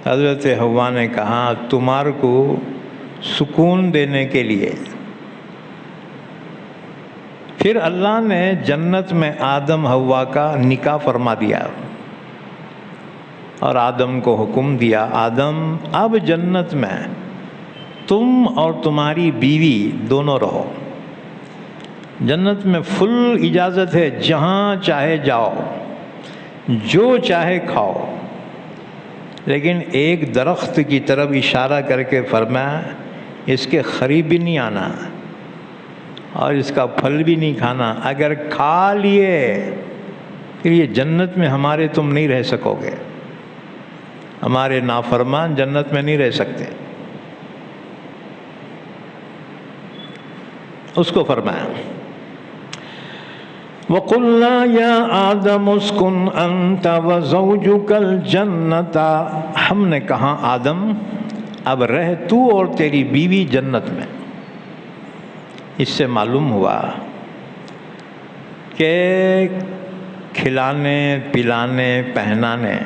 حضرت حوا نے کہا تمہارے کو سکون دینے کے لیے۔ پھر اللہ نے جنت میں آدم حوا کا نکاح فرما دیا اور آدم کو حکم دیا آدم اب جنت میں تم اور تمہاری بیوی دونوں رہو۔ جنت میں فل اجازت ہے، جہاں چاہے جاؤ، جو چاہے کھاؤ، لیکن ایک درخت کی طرف اشارہ کر کے فرمایا اس کے قریب بھی نہیں آنا اور اس کا پھل بھی نہیں کھانا، اگر کھا لیے پھر یہ جنت میں ہمارے تم نہیں رہ سکو گے، ہمارے نافرمان جنت میں نہیں رہ سکتے۔ اس کو فرمایا وَقُلْنَا يَا آدَمُ اسْكُنْ أَنْتَ وَزَوْجُكَ الْجَنَّةَ، ہم نے کہا آدم اب رہ تو اور تیری بیوی جنت میں۔ اس سے معلوم ہوا کہ کھلانے پلانے پہنانے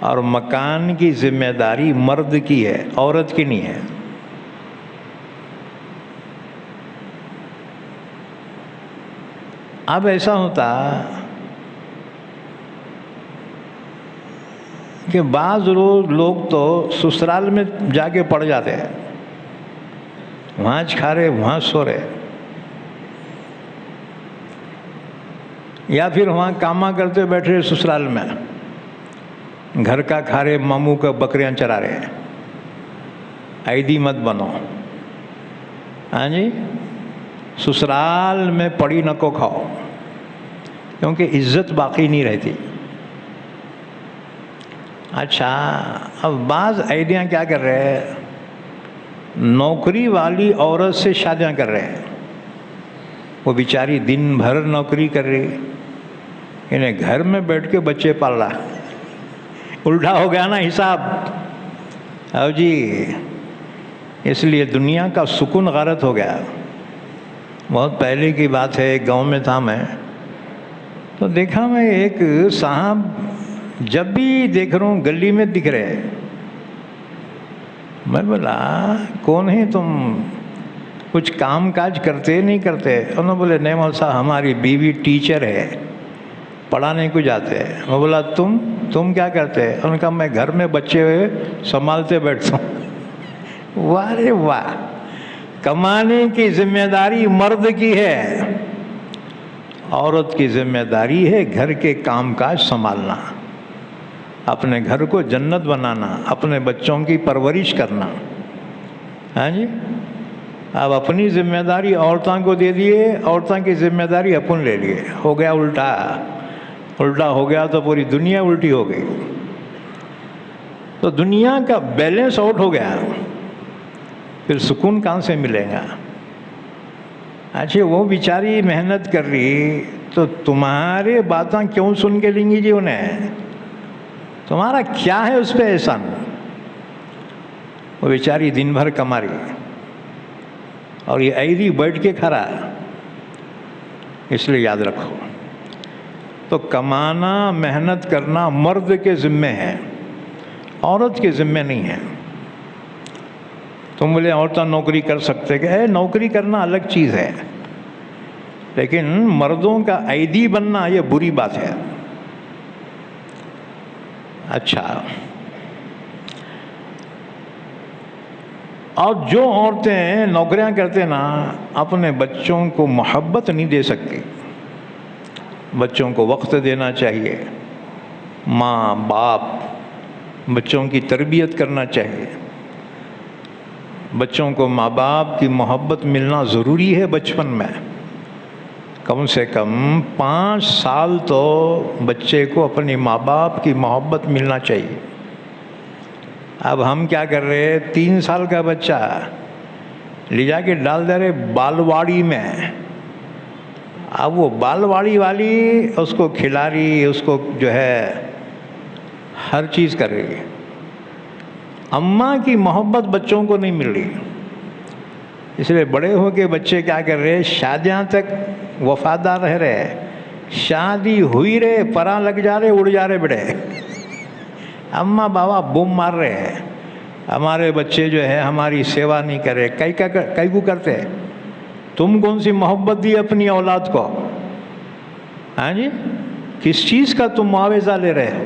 اور مکان کی ذمہ داری مرد کی ہے، عورت کی نہیں ہے۔ اب ایسا ہوتا کہ بعض لوگ تو سسرال میں جا کے پڑ جاتے ہیں، وہاں کھا رہے وہاں سو رہے، یا پھر وہاں کاما کرتے بیٹھے سسرال میں، گھر کا کھا رہے ماموں کا بکریاں چرا رہے۔ عیدی مت بنو، ہاں جی، سسرال میں پڑی نہ کو کھاؤ، کیونکہ عزت باقی نہیں رہتی۔ اچھا اب بعض عیدیاں کیا کر رہے ہیں، نوکری والی عورت سے شادیاں کر رہے ہیں، وہ بیچاری دن بھر نوکری کر رہی، انہیں گھر میں بیٹھ کے بچے پال رہا، الٹا ہو گیا نا حساب۔ اب جی اس لیے دنیا کا سکون غارت ہو گیا۔ بہت پہلے کی بات ہے، ایک گاؤں میں تھا میں، تو دیکھا میں ایک صاحب جب بھی دیکھ رہا ہوں گلی میں دکھ رہے، میں بولا کون ہے تم، کچھ کام کاج کرتے نہیں کرتے؟ انہوں نے بولے نہیں مولوی صاحب ہماری بیوی ٹیچر ہے، پڑھانے کو جاتے ہیں۔ میں بولا تم کیا کرتے؟ انہوں نے کہا میں گھر میں بچے ہوئے سنبھالتے بیٹھتا ہوں۔ واہ رے واہ، کمانے کی ذمہ داری مرد کی ہے، عورت کی ذمہ داری ہے گھر کے کام کاج سنبھالنا، اپنے گھر کو جنت بنانا، اپنے بچوں کی پرورش کرنا۔ ہاں جی، اب اپنی ذمہ داری عورتوں کو دے دیے، عورتوں کی ذمہ داری اپن لے لیے، ہو گیا الٹا ہو گیا تو پوری دنیا الٹی ہو گئی، تو دنیا کا بیلنس آؤٹ ہو گیا، پھر سکون کہاں سے ملے گا؟ اچھا وہ بیچاری محنت کر رہی تو تمہارے باتیں کیوں سن کے لیں گی جی انہیں؟ تمہارا کیا ہے اس پہ احسان؟ وہ بیچاری دن بھر کما رہی اور یہ عیدی بیٹھ کے کھا رہا۔ اس لیے یاد رکھو، تو کمانا محنت کرنا مرد کے ذمے ہے، عورت کے ذمے نہیں ہے۔ تم بولے عورتیں نوکری کر سکتے کہ نوکری کرنا الگ چیز ہے، لیکن مردوں کا عیدی بننا یہ بری بات ہے۔ اچھا، اور جو عورتیں نوکریاں کرتے نا اپنے بچوں کو محبت نہیں دے سکتی۔ بچوں کو وقت دینا چاہیے، ماں باپ بچوں کی تربیت کرنا چاہیے، بچوں کو ماں باپ کی محبت ملنا ضروری ہے بچپن میں، کم سے کم 5 سال تو بچے کو اپنی ماں باپ کی محبت ملنا چاہیے۔ اب ہم کیا کر رہے ہیں، 3 سال کا بچہ لے جا کے ڈال دے رہے بالواڑی میں، اب وہ بالواڑی والی اس کو کھلا رہی، اس کو جو ہے ہر چیز کر رہی ہے، اماں کی محبت بچوں کو نہیں مل رہی۔ اس لیے بڑے ہو کے بچے کیا کر رہے، شادیاں تک وفادار رہ رہے، شادی ہوئی رہے پرا لگ جا رہے، اڑ جا رہے بڑے، اماں بابا بوم مار رہے ہیں، ہمارے بچے جو ہے ہماری سیوا نہیں کر رہے۔ کئی کو کرتے، تم کون سی محبت دی اپنی اولاد کو؟ ہاں جی، کس چیز کا تم معاوضہ لے رہے ہو؟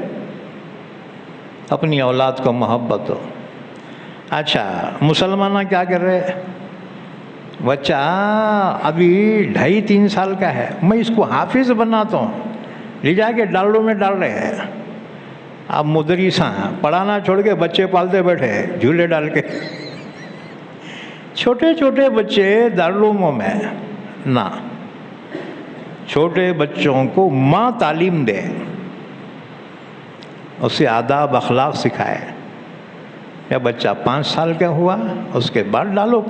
اپنی اولاد کو محبت ہو۔ اچھا، مسلمان کیا کر رہے، بچہ ابھی 2.5-3 سال کا ہے، میں اس کو حافظ بناتا ہوں، لے جا کے ڈالڑوں میں ڈال رہے ہیں۔ اب مدرساں پڑھانا چھوڑ کے بچے پالتے بیٹھے جھولے ڈال کے، چھوٹے چھوٹے بچے دارالعلوموں میں نہ، چھوٹے بچوں کو ماں تعلیم دے، اسے آداب اخلاق سکھائے۔ یا بچہ 5 سال کا ہوا اس کے بعد ڈالو،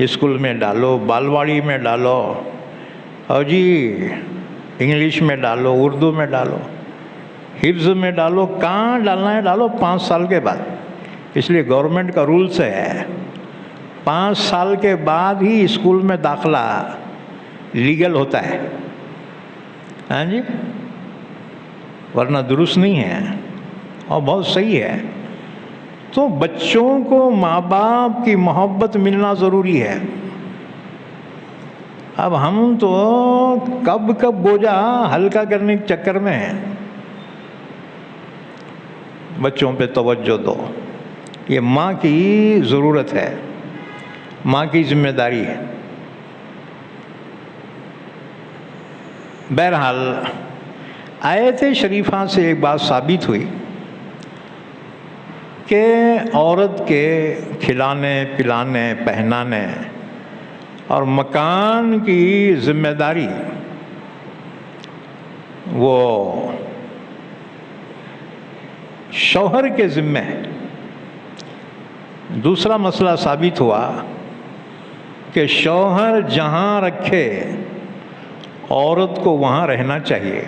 اسکول میں ڈالو، بالواڑی میں ڈالو، اور جی انگلش میں ڈالو، اردو میں ڈالو، حفظ میں ڈالو، کہاں ڈالنا ہے ڈالو 5 سال کے بعد۔ اس لیے گورنمنٹ کا رولز ہے 5 سال کے بعد ہی اسکول میں داخلہ لیگل ہوتا ہے، ہاں جی، ورنہ درست نہیں ہے اور بہت صحیح ہے۔ تو بچوں کو ماں باپ کی محبت ملنا ضروری ہے۔ اب ہم تو کب بوجھا ہلکا کرنے کے چکر میں ہیں۔ بچوں پہ توجہ دو، یہ ماں کی ضرورت ہے، ماں کی ذمہ داری ہے۔ بہرحال آیت شریفہ سے ایک بات ثابت ہوئی کہ عورت کے کھلانے پلانے پہنانے اور مکان کی ذمہ داری وہ شوہر کے ذمہ ہے۔ دوسرا مسئلہ ثابت ہوا کہ شوہر جہاں رکھے عورت کو وہاں رہنا چاہیے۔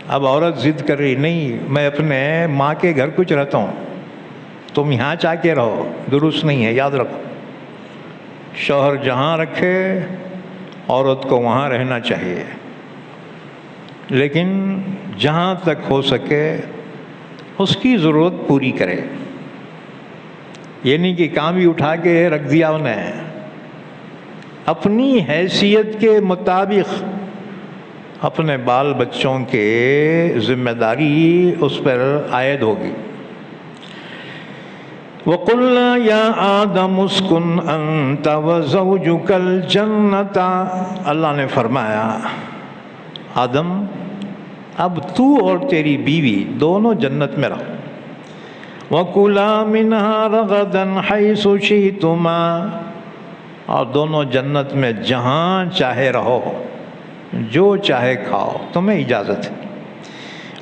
اب عورت ضد کر رہی، نہیں میں اپنے ماں کے گھر کچھ رہتا ہوں، تم یہاں چاہ کے رہو، درست نہیں ہے، یاد رکھو، شوہر جہاں رکھے عورت کو وہاں رہنا چاہیے، لیکن جہاں تک ہو سکے اس کی ضرورت پوری کرے۔ یہ نہیں کہ کام بھی اٹھا کے رکھ دیا انہیں، اپنی حیثیت کے مطابق اپنے بال بچوں کے ذمہ داری اس پر عائد ہوگی۔ وَقُلْنَا يَا آدَمُ اسْكُنْ أَنْتَ وَزَوْجُكَ الْجَنَّةَ، اللہ نے فرمایا آدم اب تو اور تیری بیوی دونوں جنت میں رہو۔ وَكُلَا مِنْهَا رَغَدًا حَيْثُ شِئْتُمَا، اور دونوں جنت میں جہاں چاہے رہو، جو چاہے کھاؤ، تمہیں اجازت ہے۔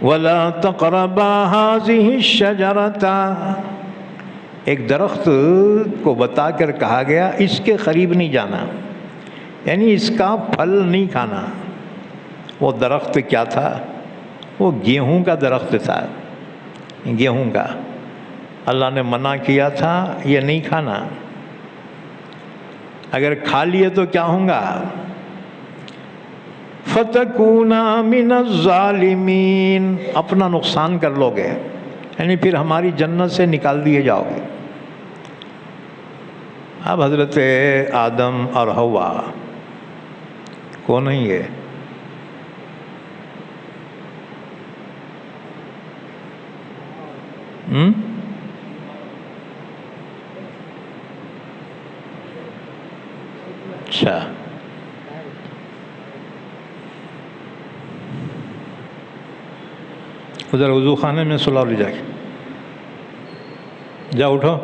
وَلَا تَقْرَبَا هَٰذِهِ الشَّجَرَةَ، ایک درخت کو بتا کر کہا گیا اس کے قریب نہیں جانا، یعنی اس کا پھل نہیں کھانا۔ وہ درخت کیا تھا؟ وہ گیہوں کا درخت تھا، گیہوں کا۔ اللہ نے منع کیا تھا یہ نہیں کھانا، اگر کھا لیے تو کیا ہوں گا؟ فَتَكُونَا مِنَ الظَّالِمِينَ، اپنا نقصان کر لو گے۔ یعنی پھر ہماری جنت سے نکال دیے جاؤ گے۔ اب حضرت آدم اور حوا کون ہیں یہ؟ اچھا، ادھر وضو خانے میں سلا لے جا کے، جا اٹھو،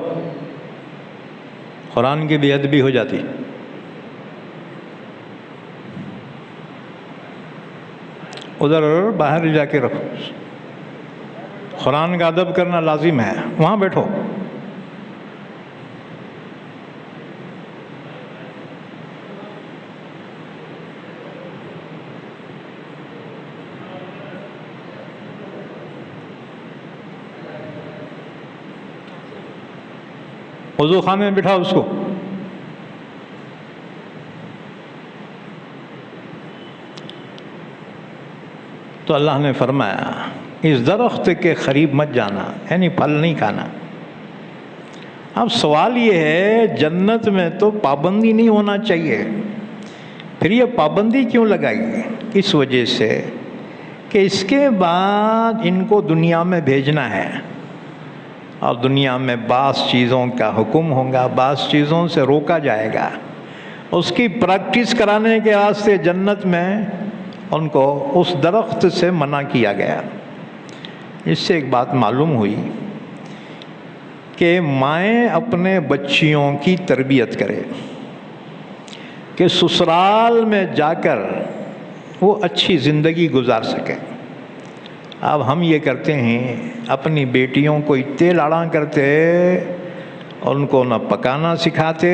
قرآن کی بے ادبی ہو جاتی۔ ادھر باہر جا کے رکھو، قرآن کا ادب کرنا لازم ہے، وہاں بیٹھو۔ وضو خانے میں بٹھاؤ اس کو۔ تو اللہ نے فرمایا اس درخت کے قریب مت جانا، یعنی پھل نہیں کھانا۔ اب سوال یہ ہے جنت میں تو پابندی نہیں ہونا چاہیے، پھر یہ پابندی کیوں لگائی؟ اس وجہ سے کہ اس کے بعد ان کو دنیا میں بھیجنا ہے، اور دنیا میں بعض چیزوں کا حکم ہوگا، بعض چیزوں سے روکا جائے گا۔ اس کی پریکٹس کرانے کے واسطے جنت میں ان کو اس درخت سے منع کیا گیا۔ اس سے ایک بات معلوم ہوئی کہ مائیں اپنے بچیوں کی تربیت کرے کہ سسرال میں جا کر وہ اچھی زندگی گزار سکے۔ اب ہم یہ کرتے ہیں، اپنی بیٹیوں کو اتنے لاڑاں کرتے، ان کو نہ پکانا سکھاتے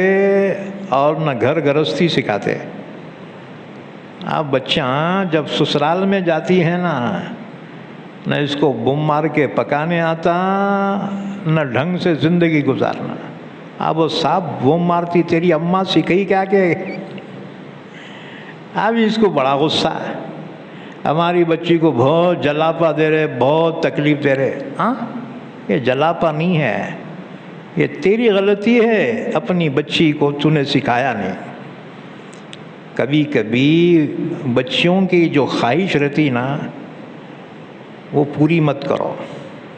اور نہ گھر گرہستی سکھاتے۔ اب بچیاں جب سسرال میں جاتی ہیں نا، نہ اس کو بم مار کے پکانے آتا، نہ ڈھنگ سے زندگی گزارنا۔ اب وہ صاحب بم مارتی تیری اماں سکھائی کیا کہ؟ اب اس کو بڑا غصہ ہے، ہماری بچی کو بہت جلاپا دے رہے، بہت تکلیف دے رہے۔ ہاں، یہ جلاپا نہیں ہے، یہ تیری غلطی ہے، اپنی بچی کو تو نے سکھایا نہیں۔ کبھی کبھی بچیوں کی جو خواہش رہتی نا، وہ پوری مت کرو،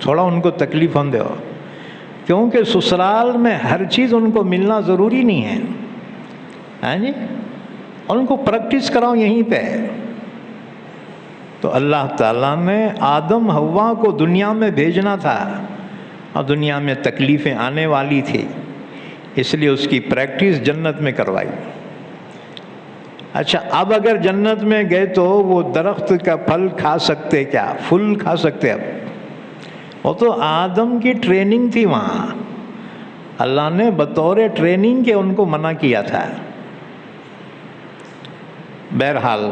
تھوڑا ان کو تکلیف ہم دو، کیونکہ سسرال میں ہر چیز ان کو ملنا ضروری نہیں ہے۔ ہاں جی، ان کو پریکٹس کراؤ یہیں پہ۔ تو اللہ تعالیٰ نے آدم حوا کو دنیا میں بھیجنا تھا، اور دنیا میں تکلیفیں آنے والی تھی، اس لیے اس کی پریکٹس جنت میں کروائی۔ اچھا، اب اگر جنت میں گئے تو وہ درخت کا پھل کھا سکتے کیا؟ پھل کھا سکتے؟ اب وہ تو آدم کی ٹریننگ تھی وہاں، اللہ نے بطور ٹریننگ کے ان کو منع کیا تھا۔ بہرحال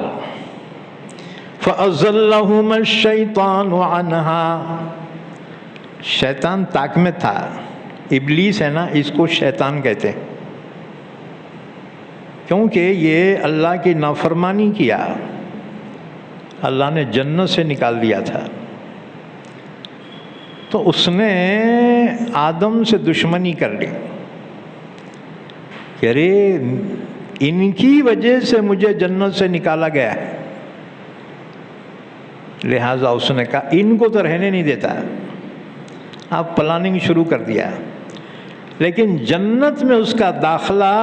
فَأَزَلَّهُمَا الشَّيْطَانُ عَنْهَا، شیطان طاق میں تھا، ابلیس ہے نا، اس کو شیطان کہتے ہیں، کیونکہ یہ اللہ کی نافرمانی کیا، اللہ نے جنت سے نکال دیا تھا، تو اس نے آدم سے دشمنی کر لی کہ ارے ان کی وجہ سے مجھے جنت سے نکالا گیا ہے، لہٰذا اس نے کہا ان کو تو رہنے نہیں دیتا۔ اب پلاننگ شروع کر دیا، لیکن جنت میں اس کا داخلہ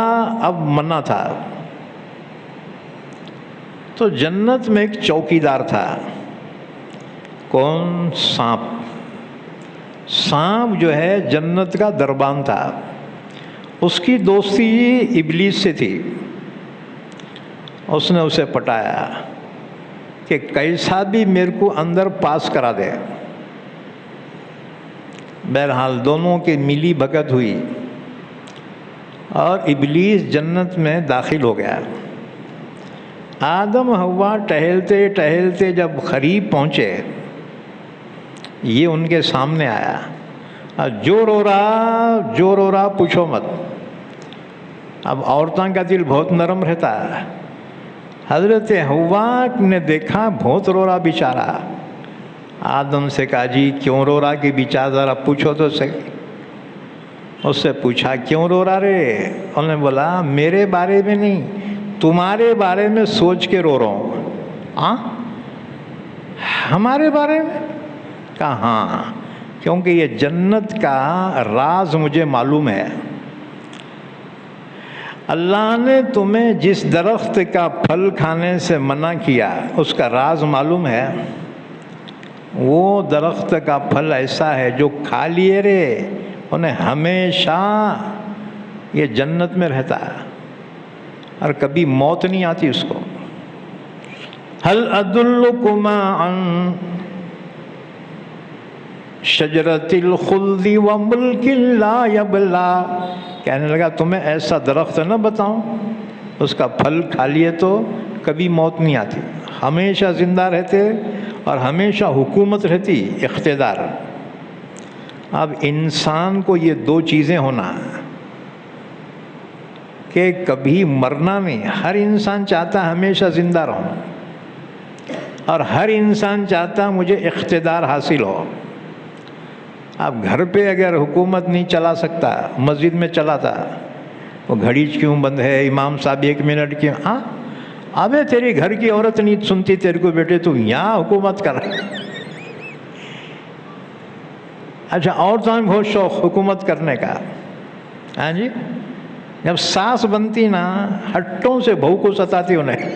اب منع تھا۔ تو جنت میں ایک چوکیدار تھا، کون؟ سانپ۔ سانپ جو ہے جنت کا دربان تھا، اس کی دوستی ابلیس سے تھی، اس نے اسے پٹایا کہ کیسا بھی میرے کو اندر پاس کرا دے۔ بہرحال دونوں کی ملی بھگت ہوئی اور ابلیس جنت میں داخل ہو گیا۔ آدم حوا ٹہلتے ٹہلتے جب قریب پہنچے، یہ ان کے سامنے آیا، اور جو رو رہا پوچھو مت۔ اب عورتوں کا دل بہت نرم رہتا ہے، حضرت حوا نے دیکھا بہت رو رہا بیچارہ، آدم سے کہا جی کیوں رو رہا کہ بیچارہ ذرا پوچھو تو صحیح. اس سے پوچھا کیوں رو رہا رے؟ انہوں نے بولا میرے بارے میں نہیں تمہارے بارے میں سوچ کے رو رہا ہوں. ہاں ہمارے بارے میں؟ کہا ہاں کیونکہ یہ جنت کا راز مجھے معلوم ہے. اللہ نے تمہیں جس درخت کا پھل کھانے سے منع کیا اس کا راز معلوم ہے. وہ درخت کا پھل ایسا ہے جو کھا لیے رے انہیں ہمیشہ یہ جنت میں رہتا ہے اور کبھی موت نہیں آتی اس کو. هل ادلکما عن شجرۃ الخلد وملک لا یبلا. کہنے لگا تمہیں ایسا درخت نہ بتاؤں اس کا پھل کھا لیے تو کبھی موت نہیں آتی, ہمیشہ زندہ رہتے اور ہمیشہ حکومت رہتی, اقتدار. اب انسان کو یہ دو چیزیں ہونا کہ کبھی مرنا نہیں. ہر انسان چاہتا ہمیشہ زندہ رہوں اور ہر انسان چاہتا مجھے اقتدار حاصل ہو. اب گھر پہ اگر حکومت نہیں چلا سکتا مسجد میں چلاتا, وہ گھڑی کیوں بند ہے, امام صاحب 1 منٹ کیوں, ہاں ابے تیری گھر کی عورت نہیں سنتی تیرے کو بیٹے تو یہاں حکومت کر. اچھا عورتوں میں بہت شوق حکومت کرنے کا. ہاں جی جب ساس بنتی نا ہٹوں سے بہو کو ستاتی انہیں,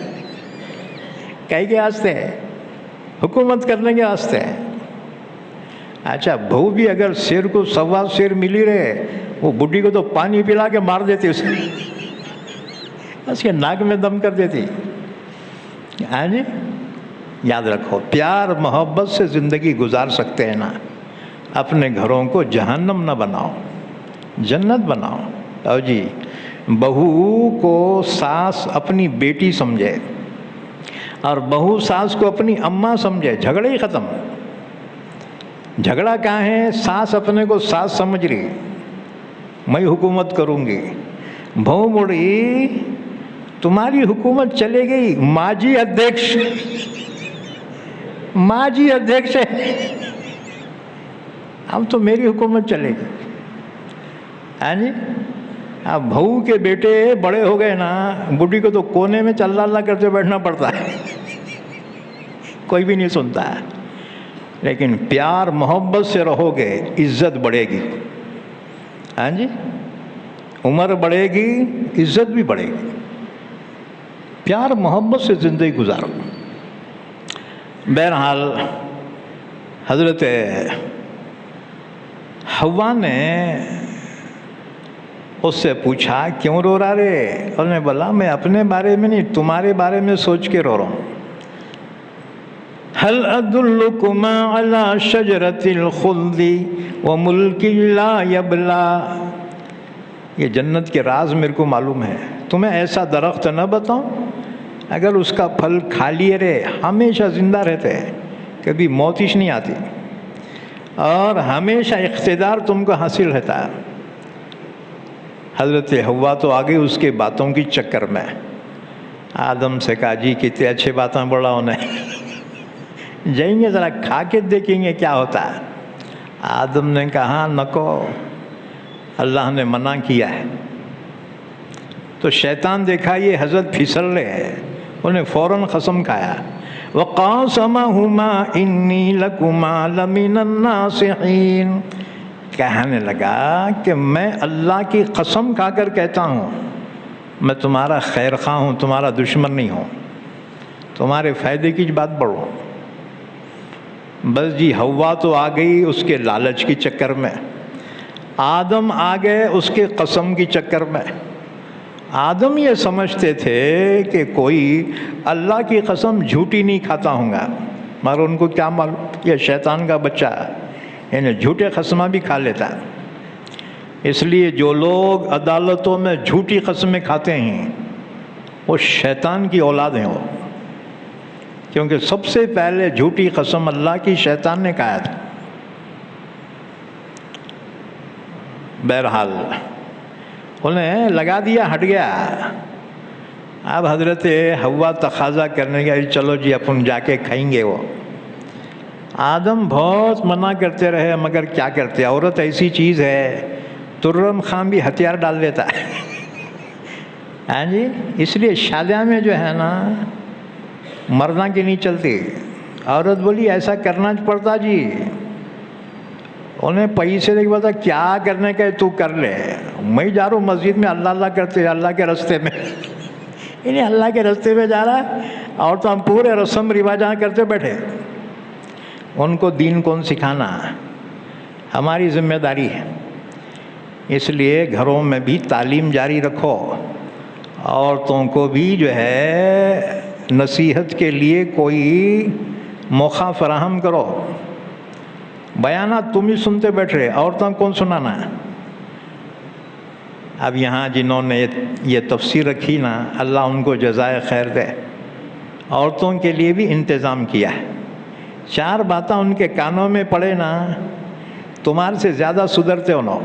کہے کے واسطے حکومت کرنے کے واسطے. اچھا بہو بھی اگر سیر کو 1.25 سیر ملی رہے وہ بڈھی کو تو پانی پلا کے مار دیتی اسے, اس کے ناک میں دم کر دیتی. ہاں جی یاد رکھو پیار محبت سے زندگی گزار سکتے ہیں نا. اپنے گھروں کو جہنم نہ بناؤ, جنت بناؤ. اور جی بہو کو ساس اپنی بیٹی سمجھے اور بہو ساس کو اپنی اماں سمجھے, جھگڑے ہی ختم. جھگڑا کہاں ہے؟ ساس اپنے کو ساس سمجھ رہی میں حکومت کروں گی, بہو بولی تمہاری حکومت چلے گئی ماجی ادھیکش, ماجی ادھیکش ہے, اب تو میری حکومت چلے گی. ہاں جی اب بہو کے بیٹے بڑے ہو گئے نا, بڈھی کو تو کونے میں چل اللہ کرتے بیٹھنا پڑتا ہے, کوئی بھی نہیں سنتا ہے. لیکن پیار محبت سے رہو گے عزت بڑھے گی. ہاں جی عمر بڑھے گی عزت بھی بڑھے گی. پیار محبت سے زندگی گزارو. بہرحال حضرت حوا نے اس سے پوچھا کیوں رو رہا رے؟ انہوں نے بولا میں اپنے بارے میں نہیں تمہارے بارے میں سوچ کے رو رہا ہوں. هل ادلکما علی شجرۃ الخلد وملک لا یبلا. یہ جنت کے راز میرے کو معلوم ہے, تمہیں ایسا درخت نہ بتاؤں اگر اس کا پھل کھا لیے رہے ہمیشہ زندہ رہتے, کبھی موت ہی نہیں آتی اور ہمیشہ اقتدار تم کو حاصل رہتا ہے. حضرت حوا تو آگے اس کے باتوں کی چکر میں. آدم سے کہا جی کتنے اچھے باتیں بولا انہیں, جائیں گے ذرا کھا کے دیکھیں گے کیا ہوتا ہے. آدم نے کہا نکو, اللہ نے منع کیا ہے. تو شیطان دیکھا یہ حضرت پھسل رہے ہیں, انہیں فوراً قسم کھایا. وَقَاسَمَهُمَا إِنِّي لَكُمَا لَمِنَ النَّاصِحِينَ. کہنے لگا کہ میں اللہ کی قسم کھا کر کہتا ہوں میں تمہارا خیر خواہ ہوں, تمہارا دشمن نہیں ہوں, تمہارے فائدے کی بات پڑھو. بس جی حوا تو آ گئی اس کے لالچ کی چکر میں, آدم آ گئے اس کے قسم کی چکر میں. آدم یہ سمجھتے تھے کہ کوئی اللہ کی قسم جھوٹی نہیں کھاتا ہوں گا, مگر ان کو کیا معلوم یہ شیطان کا بچہ یعنی جھوٹے قسمیں بھی کھا لیتا. اس لیے جو لوگ عدالتوں میں جھوٹی قسمیں کھاتے ہیں وہ شیطان کی اولاد ہیں وہ, کیونکہ سب سے پہلے جھوٹی قسم اللہ کی شیطان نے کھایا تھا. بہرحال انہیں لگا دیا, ہٹ گیا. اب حضرت حوا تقاضا کرنے گیا چلو جی اپن جا کے کھائیں گے. وہ آدم بہت منع کرتے رہے مگر کیا کرتے، عورت ایسی چیز ہے، ترم خان بھی ہتھیار ڈال دیتا ہے ہاں جی، اس لیے شادیاں میں جو ہے نا مرداں کی نہیں چلتی. عورت بولی ایسا کرنا پڑتا جی، انہیں پیسے دے کے بتا کیا کرنے کا ہے تو کر لے، میں جا رہا ہوں مسجد میں اللہ اللہ کرتے اللہ کے راستے میں انہیں اللہ کے راستے میں جا رہا ہے، اور تو ہم پورے رسم رواجاں کرتے بیٹھے. ان کو دین کون سکھانا، ہماری ذمہ داری ہے. اس لیے گھروں میں بھی تعلیم جاری رکھو، عورتوں کو بھی جو ہے نصیحت کے لیے کوئی موقع فراہم کرو. بیانات تم ہی سنتے بیٹھ رہے، عورتوں کون سنانا. اب یہاں جنہوں نے یہ تفسیر رکھی نا، اللہ ان کو جزائے خیر دے، عورتوں کے لیے بھی انتظام کیا ہے. 4 باتیں ان کے کانوں میں پڑے نا، تمہارے سے زیادہ سدھرتے انہوں.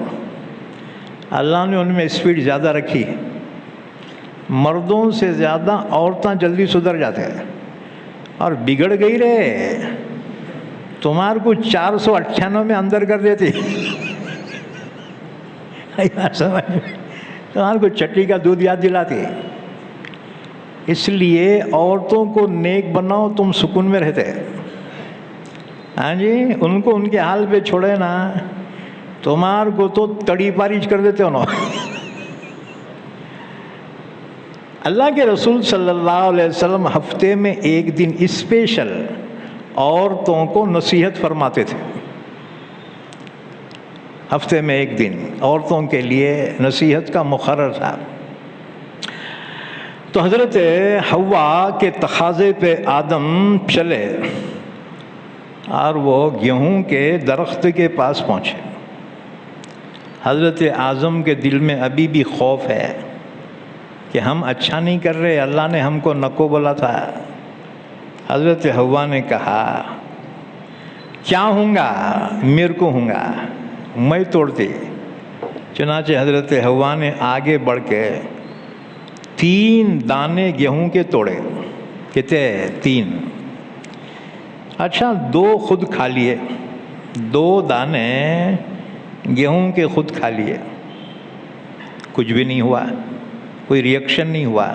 اللہ نے ان میں اسپیڈ زیادہ رکھی، مردوں سے زیادہ عورتیں جلدی سدھر جاتے ہیں اور بگڑ گئی رہے. تمہارے کو 498 میں اندر کر دیتی تمہارے کو چٹی کا دودھ یاد دلاتی. اس لیے عورتوں کو نیک بناؤ، تم سکون میں رہتے. ہاں جی، ان کو ان کے حال پہ چھوڑے نا، تمہارے کو تو تڑی پارش کر دیتے انہوں. اللہ کے رسول صلی اللہ علیہ وسلم ہفتے میں ایک دن اسپیشل عورتوں کو نصیحت فرماتے تھے. ہفتے میں ایک دن عورتوں کے لیے نصیحت کا مقرر تھا. تو حضرت حوا کے تقاضے پہ آدم چلے اور وہ گیہوں کے درخت کے پاس پہنچے. حضرت اعظم کے دل میں ابھی بھی خوف ہے کہ ہم اچھا نہیں کر رہے، اللہ نے ہم کو نکو بولا تھا. حضرت حوا نے کہا کیا ہوں گا، میرے کو ہوں گا، میں توڑتی. چنانچہ حضرت حوا نے آگے بڑھ کے 3 دانے گیہوں کے توڑے. کتنے؟ 3. اچھا 2 خود کھا لیے، 2 دانے گیہوں کے خود کھا لیے. کچھ بھی نہیں ہوا، کوئی ری ایکشن نہیں ہوا.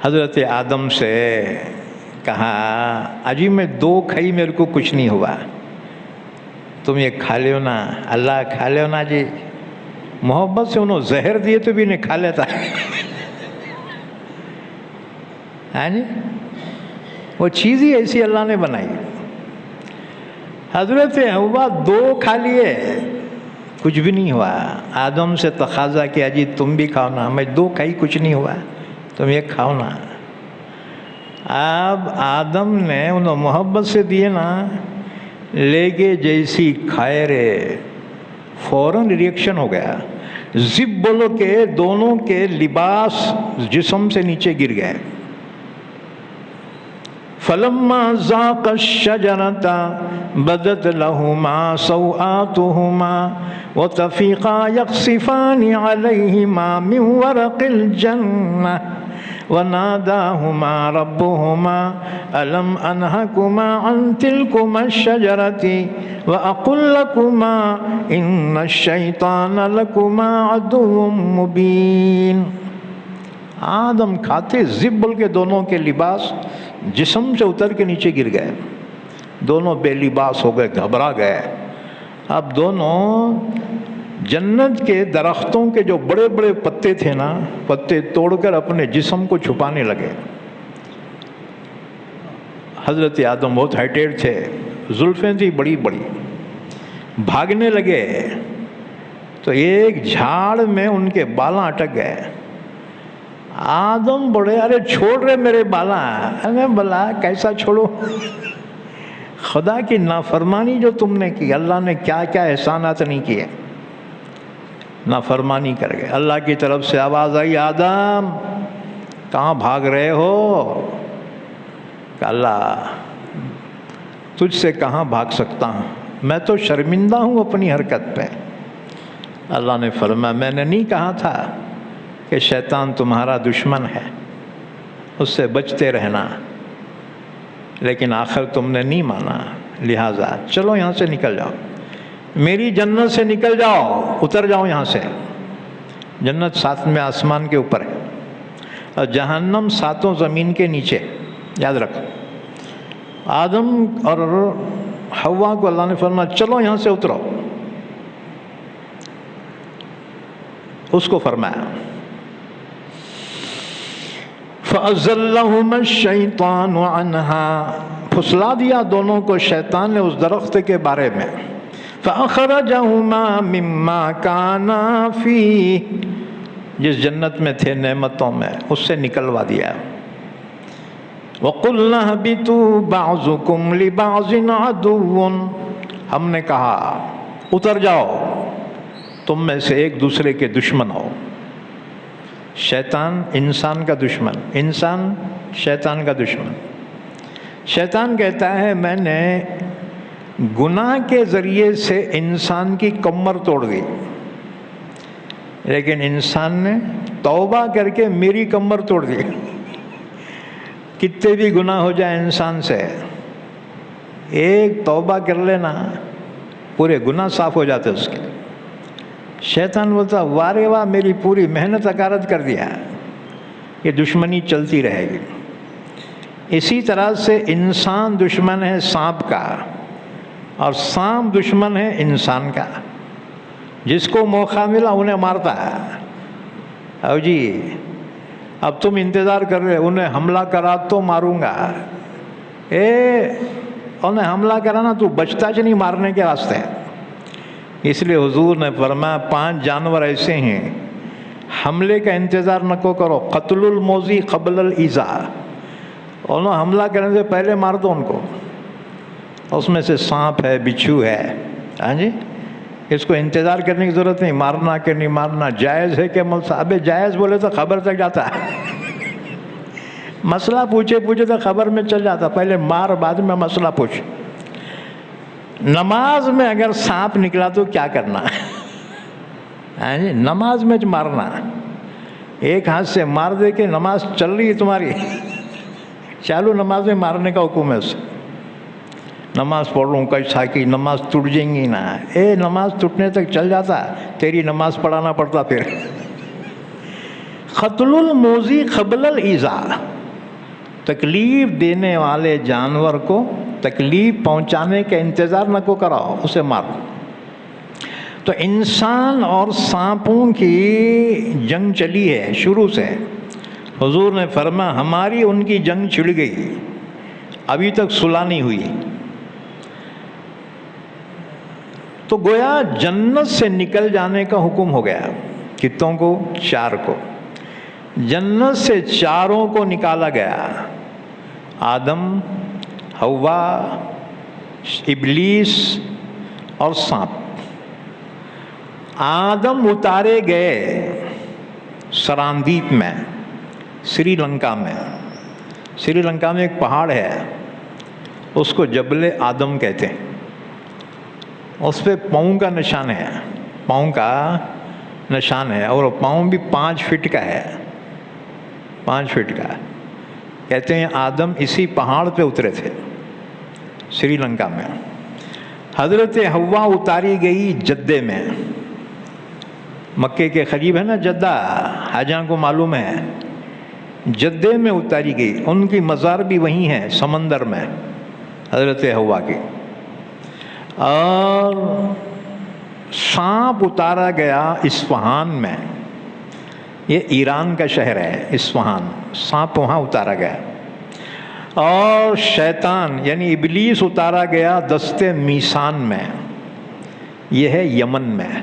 حضرت آدم سے کہا اجی میں 2 کھائی، میرے کو کچھ نہیں ہوا، تم یہ کھا لیو نا، اللہ کھا لیو نا جی. محبت سے انہوں زہر دیے تو بھی نہیں کھا لیتا ہاں جی، وہ چیز ہی ایسی اللہ نے بنائی. حضرت حوا 2 کھا لیے، کچھ بھی نہیں ہوا. آدم سے تقاضا کیا جی تم بھی کھاؤ نا، میں 2 کھائی کچھ نہیں ہوا، تم یہ کھاؤ نا. اب آدم نے انہوں محبت سے دیے نا، لے کے جیسی کھائے رہے، فوراً ری ایکشن ہو گیا. زب بولو کہ دونوں کے لباس جسم سے نیچے گر گئے. فَلَمَّا ذَاقَ الشَّجَرَةَ بَدَتْ لَهُمَا سَوْآتُهُمَا وَطَفِقَا يَقْصِفَانِ عَلَيْهِمَا مِنْ وَرَقِ الْجَنَّةِ وَنَادَاهُمَا رَبُّهُمَا أَلَمْ أَنْهَكُمَا عَنْ تِلْكُمَا الشَّجَرَةِ وَأَقُلْ لَكُمَا إِنَّ الشَّيْطَانَ لَكُمَا عَدُوٌّ مُبِينٌ. آدم کھاتے زب بول کے دونوں کے لباس جسم سے اتر کے نیچے گر گئے. دونوں بے لباس ہو گئے، گھبرا گئے. اب دونوں جنت کے درختوں کے جو بڑے بڑے پتے تھے نا، پتے توڑ کر اپنے جسم کو چھپانے لگے. حضرت آدم بہت ہائٹیڈ تھے، زلفیں تھی بڑی بڑی. بھاگنے لگے تو ایک جھاڑ میں ان کے بالاں اٹک گئے. آدم بڑے ارے چھوڑ رہے میرے بالاں. ارے بلا کیسا چھوڑو، خدا کی نافرمانی جو تم نے کی، اللہ نے کیا کیا احسانات نہیں کیے، نافرمانی کر گئے. اللہ کی طرف سے آواز آئی آدم کہاں بھاگ رہے ہو؟ کہ اللہ تجھ سے کہاں بھاگ سکتا ہوں، میں تو شرمندہ ہوں اپنی حرکت پہ. اللہ نے فرمایا میں نے نہیں کہا تھا کہ شیطان تمہارا دشمن ہے، اس سے بچتے رہنا. لیکن آخر تم نے نہیں مانا، لہٰذا چلو یہاں سے نکل جاؤ، میری جنت سے نکل جاؤ، اتر جاؤ یہاں سے۔ جنت 7ویں آسمان کے اوپر ہے اور جہنم 7 زمین کے نیچے، یاد رکھو۔ آدم اور حوا کو اللہ نے فرمایا چلو یہاں سے اترو، اس کو فرمایا فَأَزَلَّهُمَا الشَّيْطَانُ عَنْهَا، پھسلا دیا دونوں کو شیطان نے اس درخت کے بارے میں۔ فَأَخْرَجَهُمَا مِمَّا كَانَا فِيهِ، جس جنت میں تھے نعمتوں میں، اس سے نکلوا دیا۔ وَقُلْنَا اهْبِطُوا بَعْضُكُمْ لِبَعْضٍ عَدُوٌّ، ہم نے کہا اتر جاؤ، تم میں سے ایک دوسرے کے دشمن ہو۔ شیطان انسان کا دشمن، انسان شیطان کا دشمن۔ شیطان کہتا ہے میں نے گناہ کے ذریعے سے انسان کی کمر توڑ دی، لیکن انسان نے توبہ کر کے میری کمر توڑ دی۔ کتنے بھی گناہ ہو جائے انسان سے، ایک توبہ کر لینا پورے گناہ صاف ہو جاتے اس کے۔ شیطان بولتا وارے واہ، میری پوری محنت اکارت کر دیا، یہ دشمنی چلتی رہے گی۔ اسی طرح سے انسان دشمن ہے سانپ کا، اور سانپ دشمن ہے انسان کا۔ جس کو موقع ملا انہیں مارتا ہے۔ او جی اب تم انتظار کر رہے، انہیں حملہ کرا تو ماروں گا، انہیں حملہ کرانا تو بچتا ہی نہیں مارنے کے راستے۔ اس لیے حضور نے فرمایا 5 جانور ایسے ہیں حملے کا انتظار نہ کرو، قتل الموذی قبل الایذاء، انہوں حملہ کرنے سے پہلے مار دو ان کو۔ اس میں سے سانپ ہے، بچھو ہے، ہاں جی، اس کو انتظار کرنے کی ضرورت نہیں، مارنا کہ نہیں مارنا، جائز ہے کہ ملسا، ابے جائز بولے تو خبر تک جاتا ہے۔ مسئلہ پوچھے تو خبر میں چل جاتا، پہلے مار بعد میں مسئلہ پوچھ۔ نماز میں اگر سانپ نکلا تو کیا کرنا ہے؟ ہاں جی، نماز میں مارنا، ایک ہاتھ سے مار دے کہ نماز چل رہی ہے تمہاری، چالو نماز میں مارنے کا حکم ہے اسے۔ نماز پڑھ رہا ہوں کیسا کی نماز ٹوٹ جائیں گی نا، نماز ٹوٹنے تک چل جاتا، تیری نماز پڑھانا پڑتا پھر۔ قتل الموذی قبل الایذاء، تکلیف دینے والے جانور کو تکلیف پہنچانے کا انتظار نہ کو کراؤ، اسے مارو۔ تو انسان اور سانپوں کی جنگ چلی ہے شروع سے۔ حضور نے فرمایا ہماری ان کی جنگ چھڑ گئی، ابھی تک صلح نہیں ہوئی۔ تو گویا جنت سے نکل جانے کا حکم ہو گیا، کتوں کو؟ 4 کو۔ جنت سے 4 کو نکالا گیا، آدم، حوا، ابلیس اور سانپ۔ آدم اتارے گئے سراندیپ میں، سری لنکا میں۔ سری لنکا میں ایک پہاڑ ہے، اس کو جبل آدم کہتے ہیں۔ اس پہ پاؤں کا نشان ہے، پاؤں کا نشان ہے، اور پاؤں بھی 5 فٹ کا ہے، 5 فٹ کا۔ کہتے ہیں آدم اسی پہاڑ پہ اترے تھے سری لنکا میں۔ حضرت حوا اتاری گئی جدے میں، مکے کے قریب ہے نا جدہ، حاجاں کو معلوم ہے، جدے میں اتاری گئی۔ ان کی مزار بھی وہیں ہے سمندر میں، حضرت حوا کی۔ اور سانپ اتارا گیا اصفہان میں، یہ ایران کا شہر ہے اصفہان، سانپ وہاں اتارا گیا۔ اور شیطان یعنی ابلیس اتارا گیا دست میسان میں، یہ ہے یمن میں،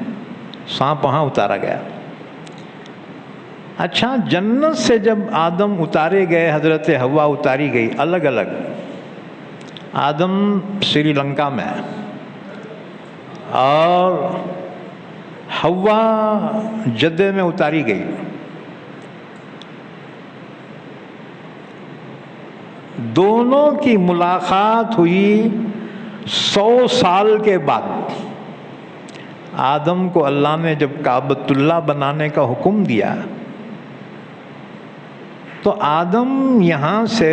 سانپ وہاں اتارا گیا۔ اچھا، جنت سے جب آدم اتارے گئے، حضرت حوا اتاری گئی الگ الگ، آدم سری لنکا میں اور حوا جدے میں اتاری گئی۔ دونوں کی ملاقات ہوئی 100 سال کے بعد۔ آدم کو اللہ نے جب کعبۃ اللہ بنانے کا حکم دیا تو آدم یہاں سے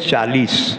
40,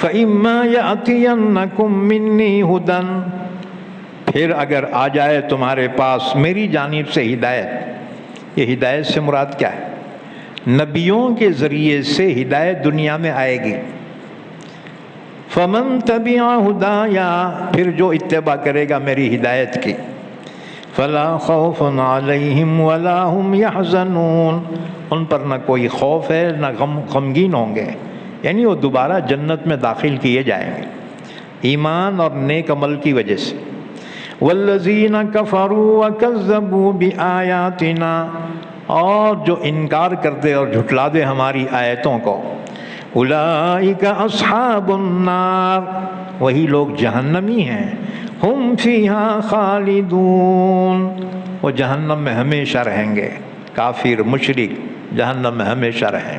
فَإِمَّا يَأْتِيَنَّكُم مِّنِّي هُدًى، پھر اگر آ جائے تمہارے پاس میری جانب سے ہدایت. یہ ہدایت سے مراد کیا ہے؟ نبیوں کے ذریعے سے ہدایت دنیا میں آئے گی. فَمَن تَبِعَ هُدَايَا، پھر جو اتباع کرے گا میری ہدایت کی، فَلَا خَوْفٌ عَلَيْهِمْ وَلَا هُمْ يَحْزَنُونَ، ان پر نہ کوئی خوف ہے نہ غمگین ہوں گے، یعنی وہ دوبارہ جنت میں داخل کیے جائیں گے ایمان اور نیک عمل کی وجہ سے. وَالَّذِينَ كَفَرُوا وَكَذَّبُوا بِآيَاتِنَا، اور جو انکار کر دے اور جھٹلا دے ہماری آیتوں کو، اولئک اصحاب النار، وہی لوگ جہنمی ہیں، ہم فیہا خالدون، وہ جہنم میں ہمیشہ رہیں گے. کافر مشرک جہنم میں ہمیشہ رہیں.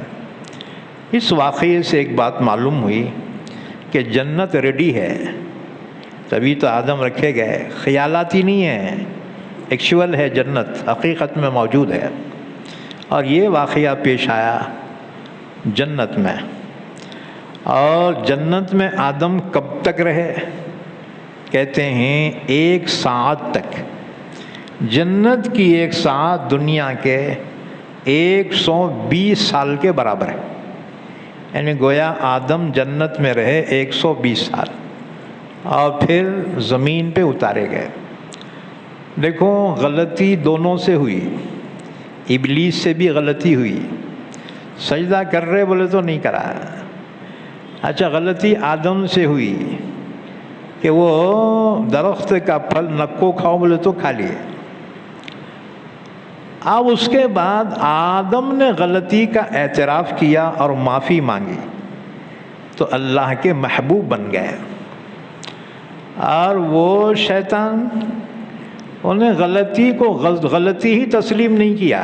اس واقعے سے ایک بات معلوم ہوئی کہ جنت ریڈی ہے، تبھی تو آدم رکھے گئے، خیالاتی نہیں ہے، ایکچول ہے، جنت حقیقت میں موجود ہے. اور یہ واقعہ پیش آیا جنت میں. اور جنت میں آدم کب تک رہے؟ کہتے ہیں 1 ساعت تک. جنت کی 1 ساعت دنیا کے 120 سال کے برابر ہے، یعنی گویا آدم جنت میں رہے 120 سال اور پھر زمین پہ اتارے گئے. دیکھو غلطی دونوں سے ہوئی، ابلیس سے بھی غلطی ہوئی، سجدہ کر رہے بولے تو نہیں کرا. اچھا غلطی آدم سے ہوئی کہ وہ درخت کا پھل نکو کھاؤ بولے تو کھا لیے. اب اس کے بعد آدم نے غلطی کا اعتراف کیا اور معافی مانگی تو اللہ کے محبوب بن گئے. اور وہ شیطان انہیں غلطی ہی تسلیم نہیں کیا،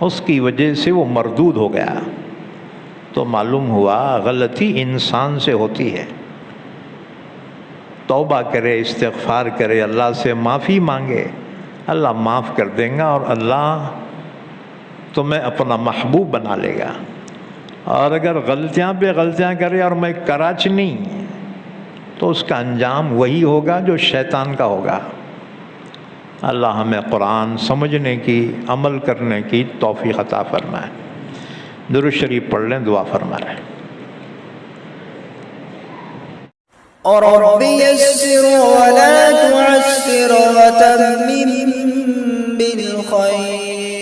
اس کی وجہ سے وہ مردود ہو گیا. تو معلوم ہوا غلطی انسان سے ہوتی ہے. توبہ کرے، استغفار کرے، اللہ سے معافی مانگے، اللہ معاف کر دیں گا اور اللہ تمہیں اپنا محبوب بنا لے گا. اور اگر غلطیاں پہ غلطیاں کرے اور میں کراچ نہیں، تو اس کا انجام وہی ہوگا جو شیطان کا ہوگا. اللہ ہمیں قرآن سمجھنے کی، عمل کرنے کی توفیق عطا فرمائے. درود شریف پڑھ لیں، دعا فرمائیں. اور رب یسر ولا تعسر وتمم بالخیر.